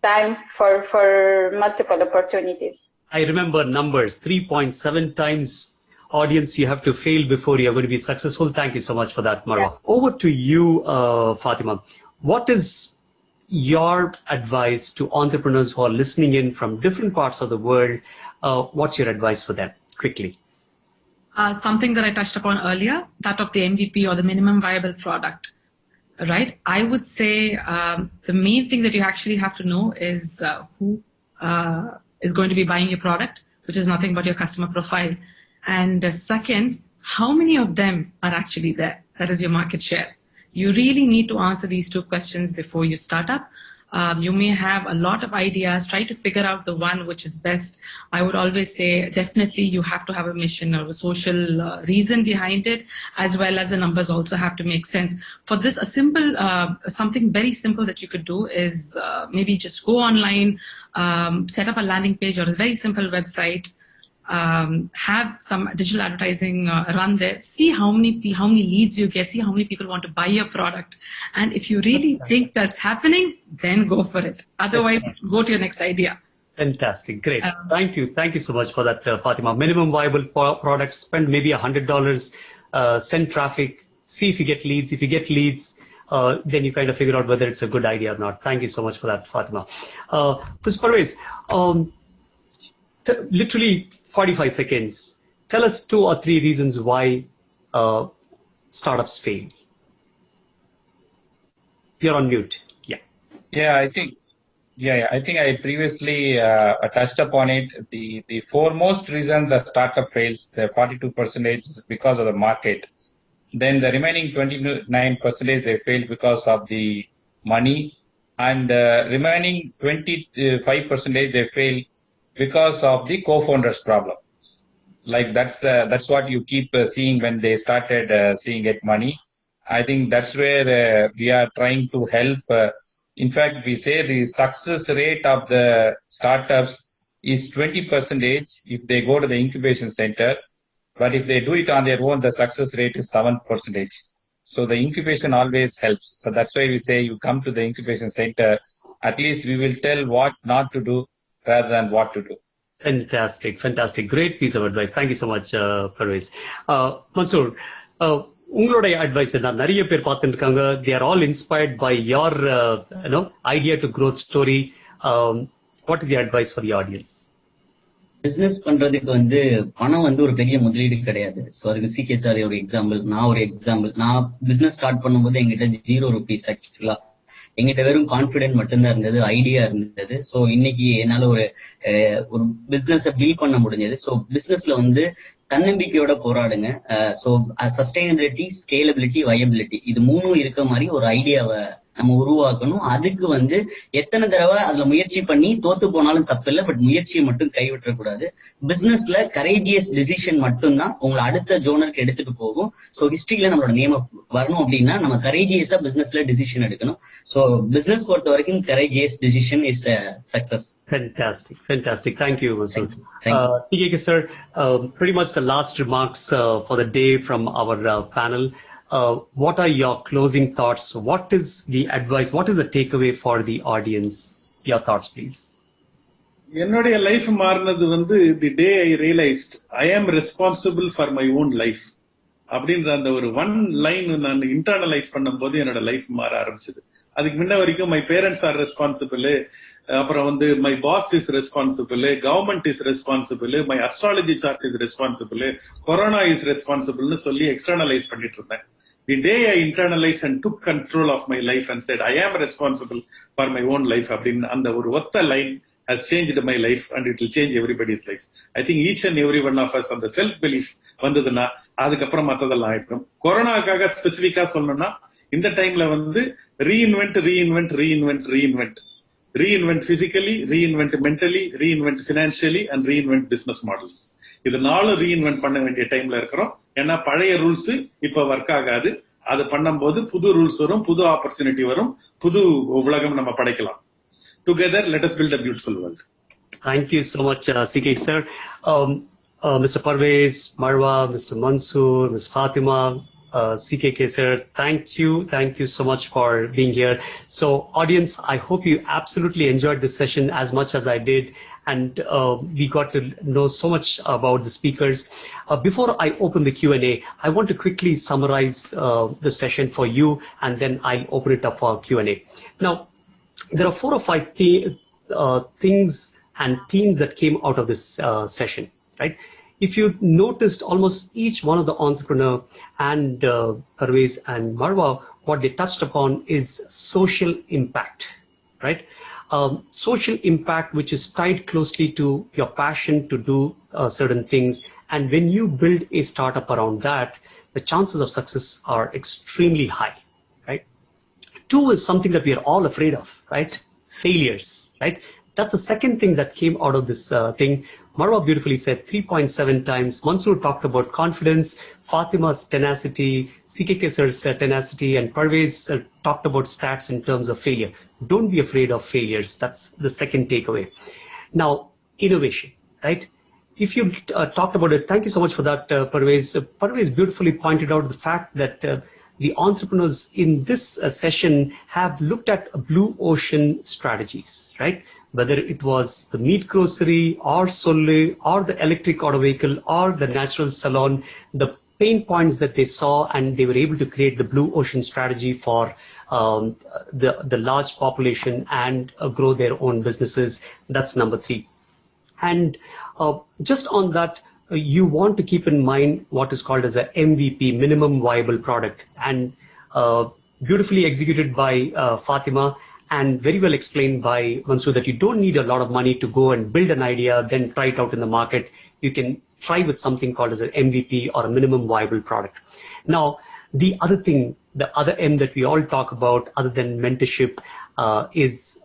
time for multiple opportunities. I remember numbers, 3.7 times audience you have to fail before you're going to be successful. Thank you so much for that, Marwa. Yeah. Over to you, Fatima. What is your advice to entrepreneurs who are listening in from different parts of the world? What's your advice for them? Quickly. Something that I touched upon earlier, that of the MVP or the minimum viable product, right? I would say the main thing that you actually have to know is who is going to be buying your product, which is nothing but your customer profile. And second, how many of them are actually there? That is your market share. You really need to answer these two questions before you start up. You may have a lot of ideas, try to figure out the one which is best. I would always say definitely you have to have a mission or a social reason behind it, as well as the numbers also have to make sense. For this, a simple, something very simple that you could do is maybe just go online, set up a landing page or a very simple website, have some digital advertising run there, see how many leads you get, see how many people want to buy your product. And if you really think that's happening, then go for it. Otherwise, go to your next idea. Fantastic. Great. Thank you. Thank you so much for that, Fatima. Minimum viable product, spend maybe $100, send traffic, see if you get leads. If you get leads, then you kind of figure out whether it's a good idea or not. Thank you so much for that, Fatima. Ms. Parvez, literally 45 seconds. Tell us 2 or 3 reasons why startups fail. You're on mute. Yeah. I think I previously touched upon it. The foremost reason the startup fails, the 42% is because of the market. Then the remaining 29% they fail because of the money, and remaining 25% they fail because of the co-founders problem. Like that's what you keep seeing when they started seeing it money. I think that's where we are trying to help. In fact, we say the success rate of the startups is 20% if they go to the incubation center. But if they do it on their own, the success rate is 7%. So the incubation always helps. So that's why we say you come to the incubation center. At least we will tell what not to do rather than what to do. Fantastic. Great piece of advice. Thank you so much, Parvez. Mansoor, உங்களுடைய advice என்ன? நிறைய பேர் பார்த்துட்டு இருக்காங்க. They are all inspired by your idea to growth story. What is your advice for the audience? Business பண்றதுக்கு பணம் ஒரு பெரிய முதலீடு கிடையாது. சோ அதுக்கு சிகே சார் ஒரு எக்ஸாம்பிள், நான் ஒரு எக்ஸாம்பிள். நான் பிசினஸ் ஸ்டார்ட் பண்ணும்போது எங்கிட்ட ₹0 ஆக்சுவலா. எங்கிட்ட வெறும் கான்பிடென்ட் மட்டும்தான் இருந்தது, ஐடியா இருந்தது. சோ இன்னைக்கு என்னால ஒரு பிசினஸ் பில்ட் பண்ண முடிஞ்சது. சோ பிசினஸ்ல தன்னம்பிக்கையோட போராடுங்க. சோ சஸ்டைனபிலிட்டி, ஸ்கேலபிலிட்டி, வயபிலிட்டி, இது 3 இருக்க மாதிரி ஒரு ஐடியாவை நம்ம உருவாக்கணும். அதுக்கு எத்தனை தடவை அதுல முயற்சி பண்ணி தோத்து போனாலும் தப்பு இல்லை, பட் முயற்சியை மட்டும் கைவிட்ட கூடாது. பிசினஸ்ல கரேஜியஸ் டிசிஷன் மட்டும்தான் உங்களை அடுத்த ஜோனருக்கு எடுத்துட்டு போகும். சோ ஹிஸ்டரியில நம்மளோட நேம் வரணும் அப்படின்னா நம்ம கரேஜியஸா பிசினஸ்ல டிசிஷன் எடுக்கணும். சோ பிசினஸ் பொறுத்த வரைக்கும் courageous decision is success. Fantastic. Thank you, Mansoor. CK sir, pretty much the last remarks for the day from our panel. what are your closing thoughts? What is the advice? What is the takeaway for the audience? Your thoughts, please. என்னுடைய life மாறினது வந்து தி டே ஐ realised ஐ ஆம் responsible for my own life அப்படின்ற அந்த ஒரு one line நான் internalise பண்ணும்போது என்னோட லைஃப் மாற ஆரம்பிச்சது. அதுக்கு முன்ன வரைக்கும் மை பேரண்ட்ஸ் ஆர் ரெஸ்பான்சிபிள், அப்புறம் வந்து my boss is responsible, government is responsible, my astrology chart is responsible, corona is ரெஸ்பான்சிபிள்னு சொல்லி எக்ஸ்டர்னலைஸ் பண்ணிட்டு இருந்தேன். The day I internalized and took control of my life and said I am responsible for my own life, அப்படின்னு அந்த ஒரு ஒத்த line has changed my life and it will change everybody's life. I think each and every one of us அந்த self belief வந்ததுன்னா அதுக்கப்புறம் மத்ததெல்லாம் ஆயிடும். கொரோனாக்காக ஸ்பெசிபிக்கா சொல்லணும்னா இந்த டைம்ல வந்து reinvent reinvent reinvent reinvent reinvent physically, reinvent mentally, reinvent financially and reinvent business models. இது 4 ரீஇன்வென்ட் பண்ண வேண்டிய டைம்ல இருக்கிறோம். ஏன்னா பழைய ரூல்ஸ் இப்ப ஒர்க் ஆகாது. அது பண்ணும்போது புது ரூல்ஸ் வரும், புது ஆப்பர்ச்சுனிட்டி வரும், புது உலகம் நம்ம படைக்கலாம். Together, let us build a beautiful world. Thank you so much, CK sir. Mr. Parvez, Marwa, Mr. Mansoor, Ms. Fatima, CKK sir, thank you so much for being here. So audience, I hope you absolutely enjoyed this session as much as I did, and we got to know so much about the speakers. Before I open the Q&A, I want to quickly summarize the session for you, and then I'll open it up for Q&A. Now, there are 4 or 5 things and themes that came out of this session, right? If you noticed, almost each one of the entrepreneur and Parvez and Marwa, what they touched upon is social impact, right? Social impact, which is tied closely to your passion to do certain things. And when you build a startup around that, the chances of success are extremely high, right? 2 is something that we are all afraid of, right? Failures, right? That's the second thing that came out of this thing. Marwa beautifully said 3.7 times. Mansoor talked about confidence, Fatima's tenacity, CKK sir's tenacity, and Parvez talked about stats in terms of failure. Don't be afraid of failures. That's the second takeaway. Now, innovation, right? If you talked about it, thank you so much for that, Parvez. Parvez beautifully pointed out the fact that the entrepreneurs in this session have looked at blue ocean strategies, right? Whether it was the meat grocery or Solle or the electric auto vehicle or the natural salon, the pain points that they saw, and they were able to create the blue ocean strategy for the large population and grow their own businesses. That's number 3. And just on that, you want to keep in mind what is called as a MVP, minimum viable product, and beautifully executed by Fatima, and very well explained by Mansoor, that you don't need a lot of money to go and build an idea, then try it out in the market. You can try with something called as an MVP, or a minimum viable product. Now, the other thing, the other M that we all talk about other than mentorship is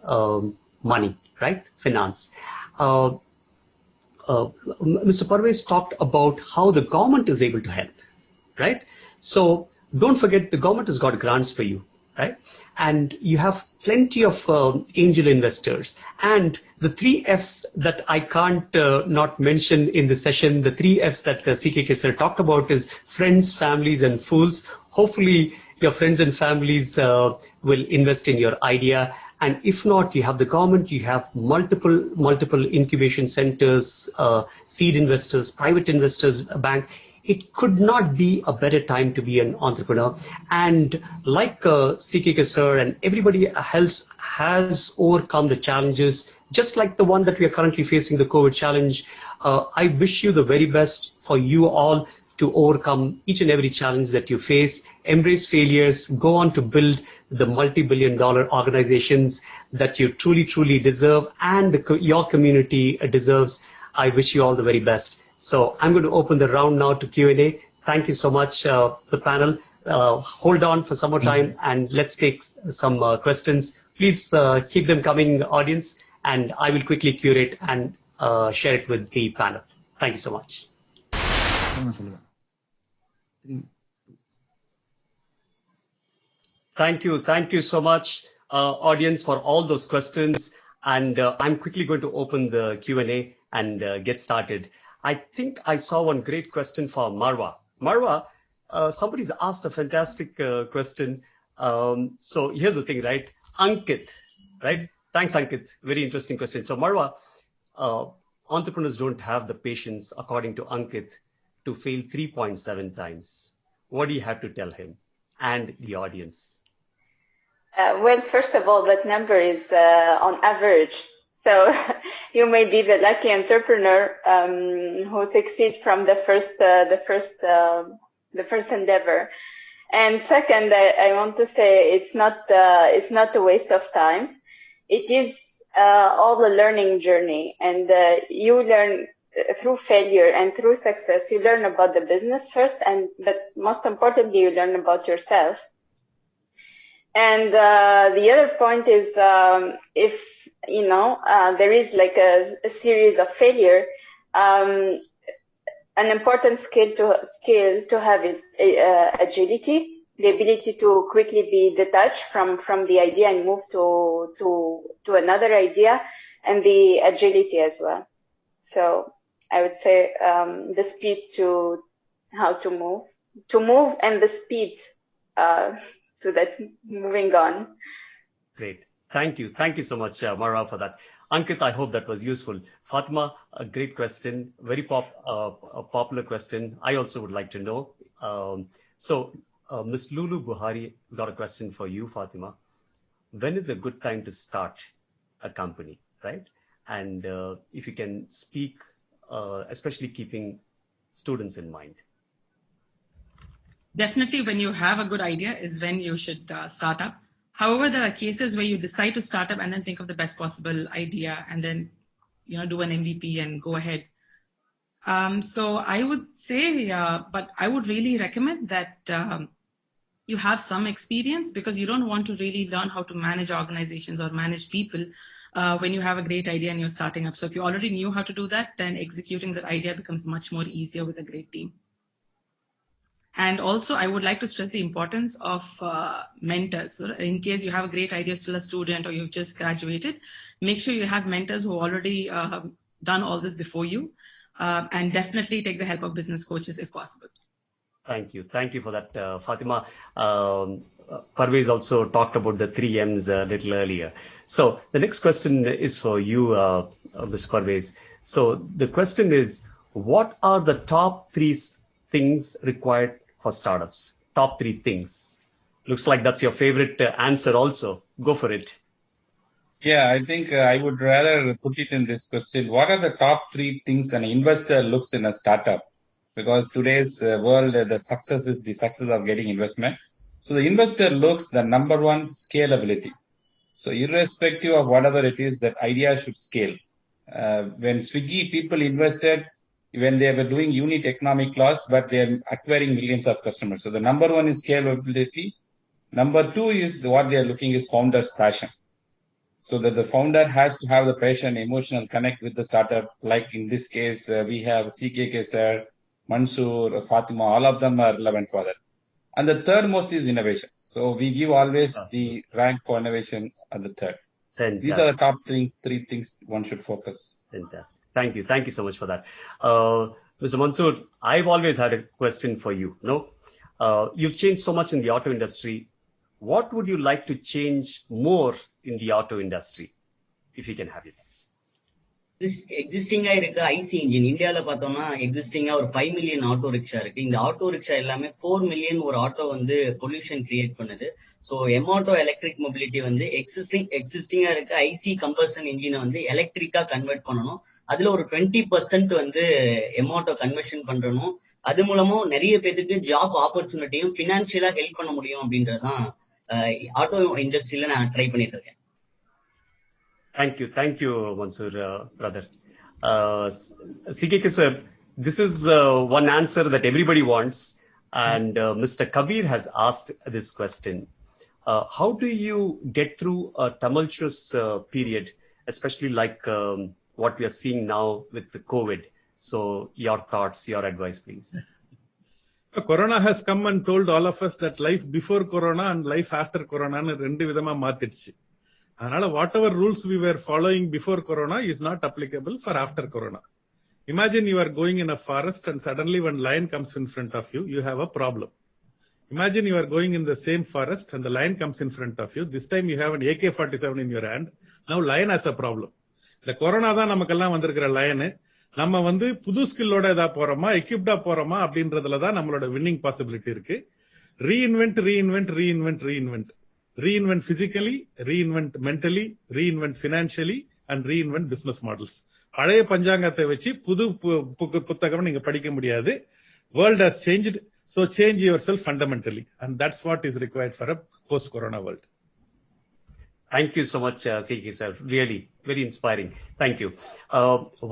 money, right? Finance. Mr. Parvez talked about how the government is able to help, right? So don't forget, the government has got grants for you, right? And you have plenty of angel investors. And the 3 F's that I can't not mention in the session, the 3 F's that CKK sir talked about is friends, families, and fools. Hopefully your friends and families will invest in your idea. And if not, you have the government, you have multiple incubation centers, seed investors, private investors, a bank. It could not be a better time to be an entrepreneur. And like CKK sir and everybody else has overcome the challenges, just like the one that we are currently facing, the COVID challenge. I wish you the very best for you all to overcome each and every challenge that you face. Embrace failures, go on to build the multi-billion-dollar organizations that you truly deserve, and your community deserves. I wish you all the very best. So I'm going to open the round now to Q&A. Thank you so much, the panel. Hold on for some more time, and let's take some questions. Please keep them coming, audience, and I will quickly curate and share it with the panel. Thank you so much. Thank you so much, audience, for all those questions. And I'm quickly going to open the Q&A and get started. I think I saw one great question for Marwa. Marwa, Somebody's asked a fantastic question. So here's the thing, right? Ankit, right? Thanks, Ankit. Very interesting question. So Marwa, entrepreneurs don't have the patience, according to Ankit, to fail 3.7 times. What do you have to tell him and the audience? Well, first of all, that number is on average. So you may be the lucky entrepreneur who succeeds from the first endeavor. And second, I want to say it's not a waste of time. It is all a learning journey, and you learn through failure and through success. You learn about the business first, but most importantly, you learn about yourself. And the other point is, if there is like a series of failure, an important skill to have is agility, the ability to quickly be detached from the idea and move to another idea, and the agility as well. So I would say the speed to how to move, and the speed so that moving on. Great. Thank you. Thank you so much, Marwa, for that. Ankit, I hope that was useful. Fatima, a great question, very popular question. I also would like to know. Ms. Lulu Buhari got a question for you, Fatima. When is a good time to start a company, right? And if you can speak, especially keeping students in mind. Definitely when you have a good idea is when you should start up. However, there are cases where you decide to start up and then think of the best possible idea and then, do an MVP and go ahead. So I would say, but I would really recommend that you have some experience, because you don't want to really learn how to manage organizations or manage people when you have a great idea and you're starting up. So if you already knew how to do that, then executing that idea becomes much more easier with a great team. And also, I would like to stress the importance of mentors. So in case you have a great idea, still a student, or you've just graduated, make sure you have mentors who already done all this before you, and definitely take the help of business coaches if possible. Thank you. Thank you for that, Fatima. Parvez also talked about the 3 M's a little earlier. So the next question is for you, Mr. Parvez. So the question is, what are the top 3 things required for startups? Top 3 things. Looks like that's your favorite answer also. Go for it. Yeah, I think I would rather put it in this question. What are the top 3 things an investor looks in a startup? Because today's world, the success is the success of getting investment. So the investor looks the number 1, scalability. So irrespective of whatever it is, that idea should scale. When Swiggy people invested, when they were doing unit economic loss, but they're acquiring millions of customers. So the number 1 is scalability. Number 2 is what they're looking is founder's passion. So that the founder has to have the passion, emotional connect with the startup. Like in this case, we have CKK sir, Mansoor, Fatima, all of them are relevant for that. And the third most is innovation. So we give always the rank for innovation at the third. Fantastic. These are the top 3 things one should focus. Fantastic. Thank you. Thank you so much for that. Mr. Mansoor, I've always had a question for you. You've changed so much in the auto industry. What would you like to change more in the auto industry, if you can have your thoughts? எக்ஸிஸ்டிங்கா இருக்க IC engine இந்தியாவில பார்த்தோம்னா எக்ஸிஸ்டிங்கா ஒரு 5 million auto rickshaw இருக்கு. இந்த auto rickshaw எல்லாமே 4 million ஒரு auto pollution create பண்ணுது. So எம்ஆட்டோ electric mobility எக்ஸிஸ்டிங்கா இருக்க ஐசி கம்பஷன் இன்ஜினை எலக்ட்ரிக்கா கன்வெர்ட் பண்ணணும். அதுல ஒரு 20% எம்ஆட்டோ கன்வர்ஷன் பண்றணும். அது மூலமா நிறைய பேருக்கு ஜாப் ஆப்பர்ச்சுனிட்டியும் பினான்சியலா ஹெல்ப் பண்ண முடியும் அப்படின்றதான் ஆட்டோ இண்டஸ்ட்ரியில நான் ட்ரை பண்ணிட்டு இருக்கேன். Thank you, Mansoor, brother. CKK sir, this is one answer that everybody wants, and Mr. Kabir has asked this question. How do you get through a tumultuous period, especially like what we are seeing now with the COVID? So your thoughts, your advice, please. Corona has come and told all of us that life before Corona and life after Corona ரெண்டு விதமா மாத்திடுச்சு. அதனால whatever rules we were following before Corona is not applicable for after Corona. Imagine you are going in a forest and suddenly one lion comes in front of you, you have a problem. Imagine you are going in the same forest and the lion comes in front of you. This time you have an AK-47 in your hand. Now lion has a problem. The corona தான் நமக்கெல்லாம் வந்திருக்கிற lion. நம்ம வந்து புது ஸ்கில்லோட ஏதா போறோமா, எக்யூப்டா போறோமா அப்படின்றதுல தான் நம்மளோட வின்னிங் பாசிபிலிட்டி இருக்கு. Reinvent, reinvent, reinvent, reinvent. Reinvent physically, reinvent mentally, reinvent financially, and reinvent business models. பழைய பஞ்சாங்கத்தை வச்சு புது புத்தகம் நீங்க படிக்க முடியாது. World has changed, so change yourself fundamentally, and that's what is required for a post-corona world. Thank you so much, CK sir. Really, very inspiring. Thank you.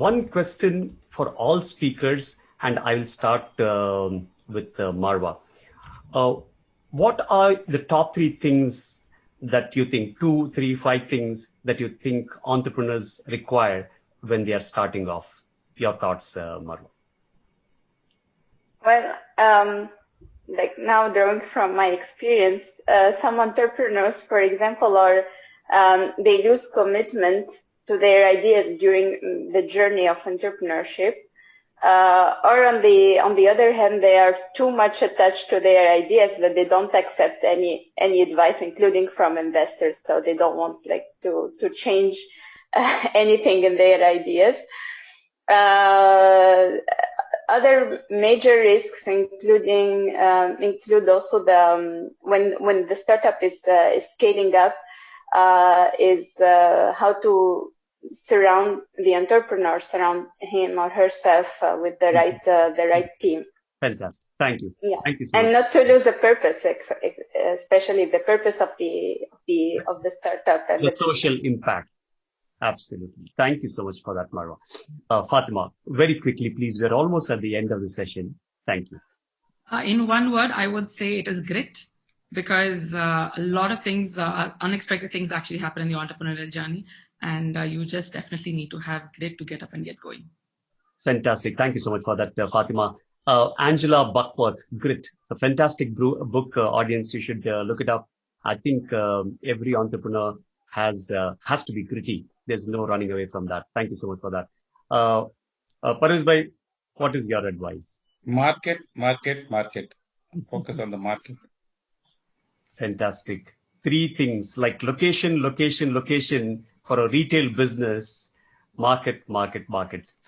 One question for all speakers, and I will start with Marwa. What are the top 3 things that you think, 2, 3, 5 things that you think entrepreneurs require when they are starting off? Your thoughts, Marwa. Well, like now drawing from my experience, some entrepreneurs, for example, are they lose commitment to their ideas during the journey of entrepreneurship. Or on the other hand, they are too much attached to their ideas that they don't accept any advice, including from investors. So they don't want like to change anything in their ideas. Other major risks include also the when the startup is scaling up, is how to surround the entrepreneur, surround him or herself with the right team. Fantastic. Thank you. Yeah. Thank you so and much. not to lose the purpose, especially the purpose of the startup and the social impact. Absolutely. Thank you so much for that, Marwa. Fatima, very quickly, please. We're almost at the end of the session. Thank you. In one word, I would say it is grit, because a lot of things, unexpected things actually happen in the entrepreneurial journey. And you just definitely need to have grit to get up and get going. Fantastic. Thank you so much for that, Fatima. Angela Buckworth, Grit. It's a fantastic book, audience. You should look it up. I think every entrepreneur has to be gritty. There's no running away from that. Thank you so much for that. Parvez bhai, what is your advice? Market. Focus on the market. Fantastic. 3 things like location for a retail business. Market.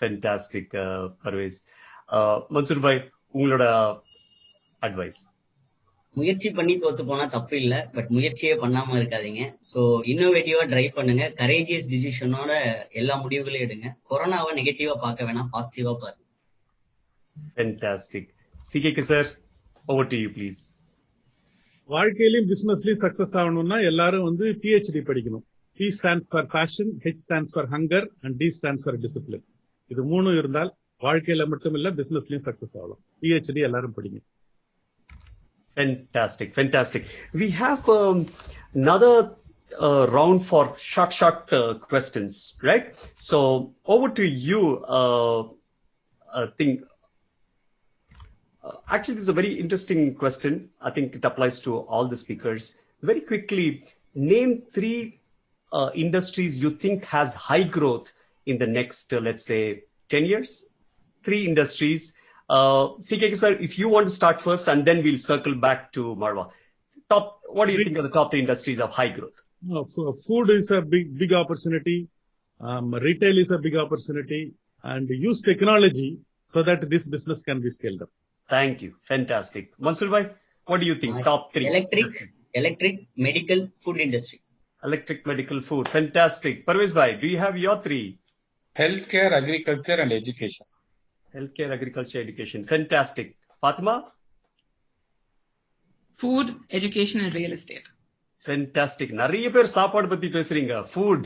Fantastic, Parvez. Mansur bhai, ungaloda advice. முயற்சி பண்ணி தோத்து போனா தப்பு இல்ல, but முயற்சியே பண்ணாம இருக்காதீங்க. So இன்னோவேட்டிவா drive பண்ணுங்க, கரேஜியஸ் டிசிஷனோட எல்லா முடிவுகளையும் எடுங்க. கொரோனாவை நெகட்டிவா பார்க்க வேணாம், பாசிட்டிவா பாருங்க. Fantastic. CK sir, over to you please. வாழ்க்கையிலும் பிசினஸ்லயும் சக்சஸ் ஆகணும்னா எல்லாரும் வந்து PhD படிக்கணும். P stands for passion, H stands for hunger, and D stands for discipline. இது 3 இருந்தால் வாழ்க்கையில மட்டும் இல்ல பிசினஸ்லயும் சக்சஸ் ஆகலாம். PhD எல்லாரும் படிங்க. Fantastic. We have another round for short questions, right? So over to you. Actually, this is a very interesting question. I think it applies to all the speakers. Very quickly, name 3 industries you think has high growth in the next, let's say, 10 years. 3 industries. CK sir, if you want to start first, and then we'll circle back to Marwa. What do you think are the top 3 industries of high growth? Food is a big opportunity. Retail is a big opportunity, and use technology so that this business can be scaled up. Thank you. Fantastic. Mansur bhai, what do you think? Top 3. Electric, medical, food industry. Electric, medical, food. Fantastic. Parvez bhai, do you have your 3? Healthcare, agriculture, and education. Healthcare, agriculture, education. Fantastic. Fatima? Food, education, and real estate. Fantastic. நிறைய பேர் சாப்பாடு பத்தி பேசுறீங்க. Food.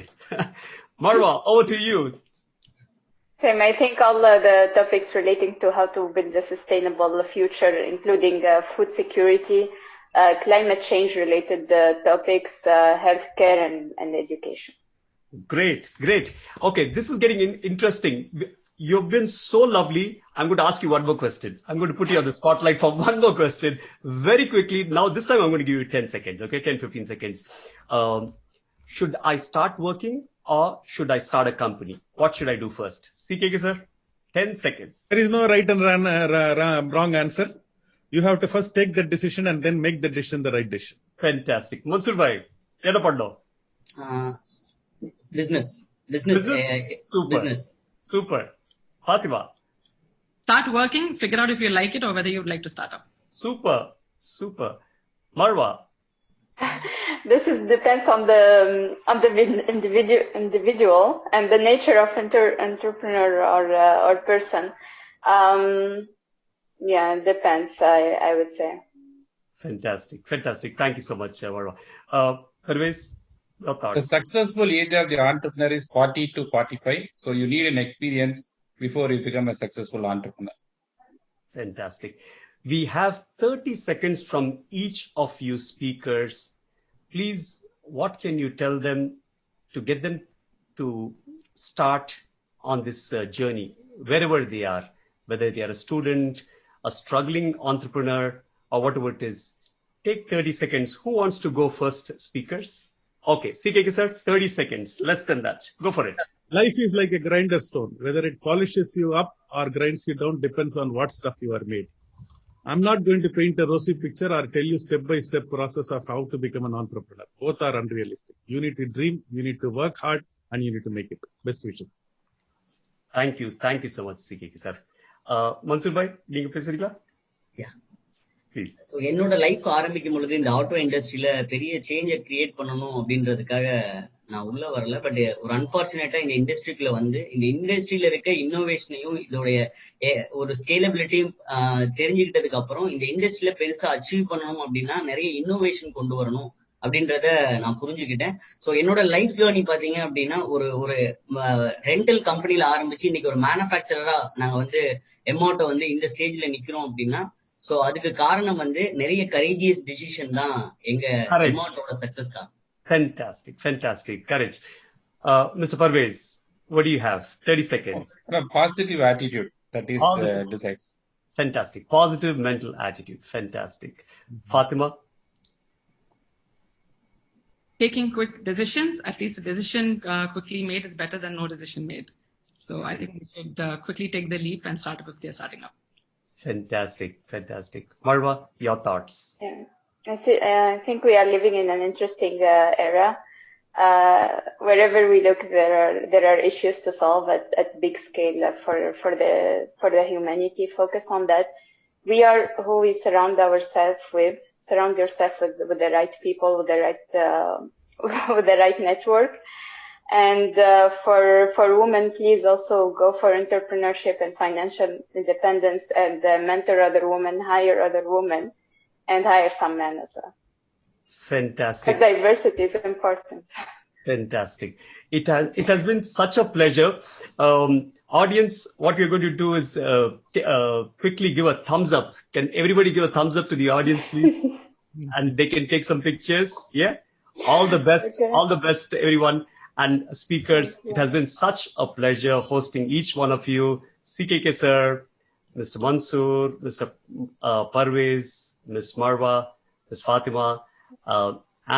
Marwa, over to you. Same. I think all the topics relating to how to build a sustainable future, including food security, climate change related topics, healthcare, and education. Great. Okay, this is getting interesting. You've been so lovely. I'm going to ask you one more question. I'm going to put you on the spotlight for one more question very quickly. Now, this time I'm going to give you 10 seconds, okay? 10-15 seconds. Should I start working or should I start a company? What should I do first? CK sir? 10 seconds. There is no right and wrong answer. You have to first take the decision and then make the decision the right decision. Fantastic. Mansur bhai, என்ன பண்ணோம்? Business. Super. Business. Super. Fatima. Start working, figure out if you like it or whether you'd like to start up. Super. Super. Marwa. This depends on the individual and the nature of entrepreneur or person. Yeah, it depends. I would say. Fantastic. Fantastic. Thank you so much, Marwa. Parvez, your thoughts? The successful age of the entrepreneur is 40 to 45. So you need an experience before you become a successful entrepreneur. Fantastic. We have 30 seconds from each of you speakers. Please, what can you tell them to get them to start on this journey, wherever they are, whether they are a student, a struggling entrepreneur, or whatever it is? Take 30 seconds. Who wants to go first, speakers? Okay, CKK sir, 30 seconds, less than that. Go for it. Life is like a grinder stone. Whether it polishes you up or grinds you down depends on what stuff you are made. I'm not going to paint a rosy picture or tell you step-by-step process of how to become an entrepreneur. Both are unrealistic. You need to dream, you need to work hard, and you need to make it. Best wishes. Thank you. Thank you so much, CKK sir. Mansur bhai, நீங்க பேசுறீங்களா? Yeah. Please. So என்னோட life ஆரம்பிக்கும் பொழுது இந்த auto இண்டஸ்ட்ரியில பெரிய சேஞ்சை create பண்ணணும் அப்படின்றதுக்காக நான் உள்ள வரல. பட் ஒரு அன்பார்ச்சுனேட்டா இந்த இண்டஸ்ட்ரிக்குள்ள வந்து இந்த இண்டஸ்ட்ரியில இருக்க இன்னோவேஷனையும் இதோடைய ஒரு ஸ்கேலபிலிட்டியும் தெரிஞ்சுக்கிட்டதுக்கு அப்புறம் இந்த இண்டஸ்ட்ரியில பெருசா அச்சீவ் பண்ணணும் அப்படின்னா நிறைய இன்னோவேஷன் கொண்டு வரணும் அப்படின்றத நான் புரிஞ்சுக்கிட்டேன். ஸோ என்னோட லைஃப் ஜேர்னி பாத்தீங்க அப்படின்னா ஒரு ரெண்டல் கம்பெனில ஆரம்பிச்சு இன்னைக்கு ஒரு மேனுஃபேக்சரரா நாங்க வந்து எமௌண்ட்டை வந்து இந்த ஸ்டேஜ்ல நிக்கிறோம் அப்படின்னா சோ அதுக்கு காரணம் வந்து நிறைய கரேஜியஸ் டிசிஷன் தான் எங்க எமௌண்டோட சக்சஸ்க்கா. Fantastic, fantastic. Courage. Mr. Parvez, what do you have? 30 seconds. Positive attitude. That is decides. Fantastic. Positive mental attitude. Fantastic. Fatima? Taking quick decisions, at least a decision quickly made is better than no decision made. So I think we should quickly take the leap and start up if they're starting up. Fantastic, fantastic. Marwa, your thoughts? Yeah. I think we are living in an interesting era. Wherever we look, there are issues to solve at big scale for the humanity. Focus on that. We are who we surround ourselves with. Surround yourself with the right people, with the right network. And for women, please also go for entrepreneurship and financial independence, and mentor other women, hire other women, and hire some men as well. Fantastic. Because diversity is important. Fantastic. It has been such a pleasure. Audience, what we're going to do is quickly give a thumbs up. Can everybody give a thumbs up to the audience, please? And they can take some pictures. Yeah. All the best. Okay. All the best, everyone. And speakers, it has been such a pleasure hosting each one of you. CKK sir, Mr. Mansoor, Mr. Parvez, Ms. Marwa, Ms. Fatima,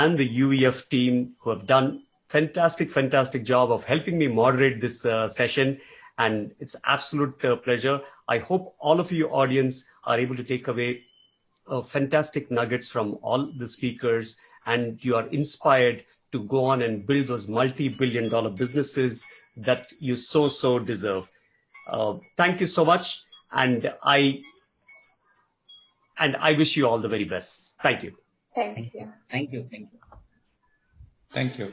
and the UEF team who have done fantastic job of helping me moderate this session. And it's absolute pleasure. I hope all of you audience are able to take away fantastic nuggets from all the speakers, and you are inspired to go on and build those multi-billion-dollar businesses that you so deserve. Thank you so much, and I wish you all the very best. Thank you. Thank you. Thank you. Thank you.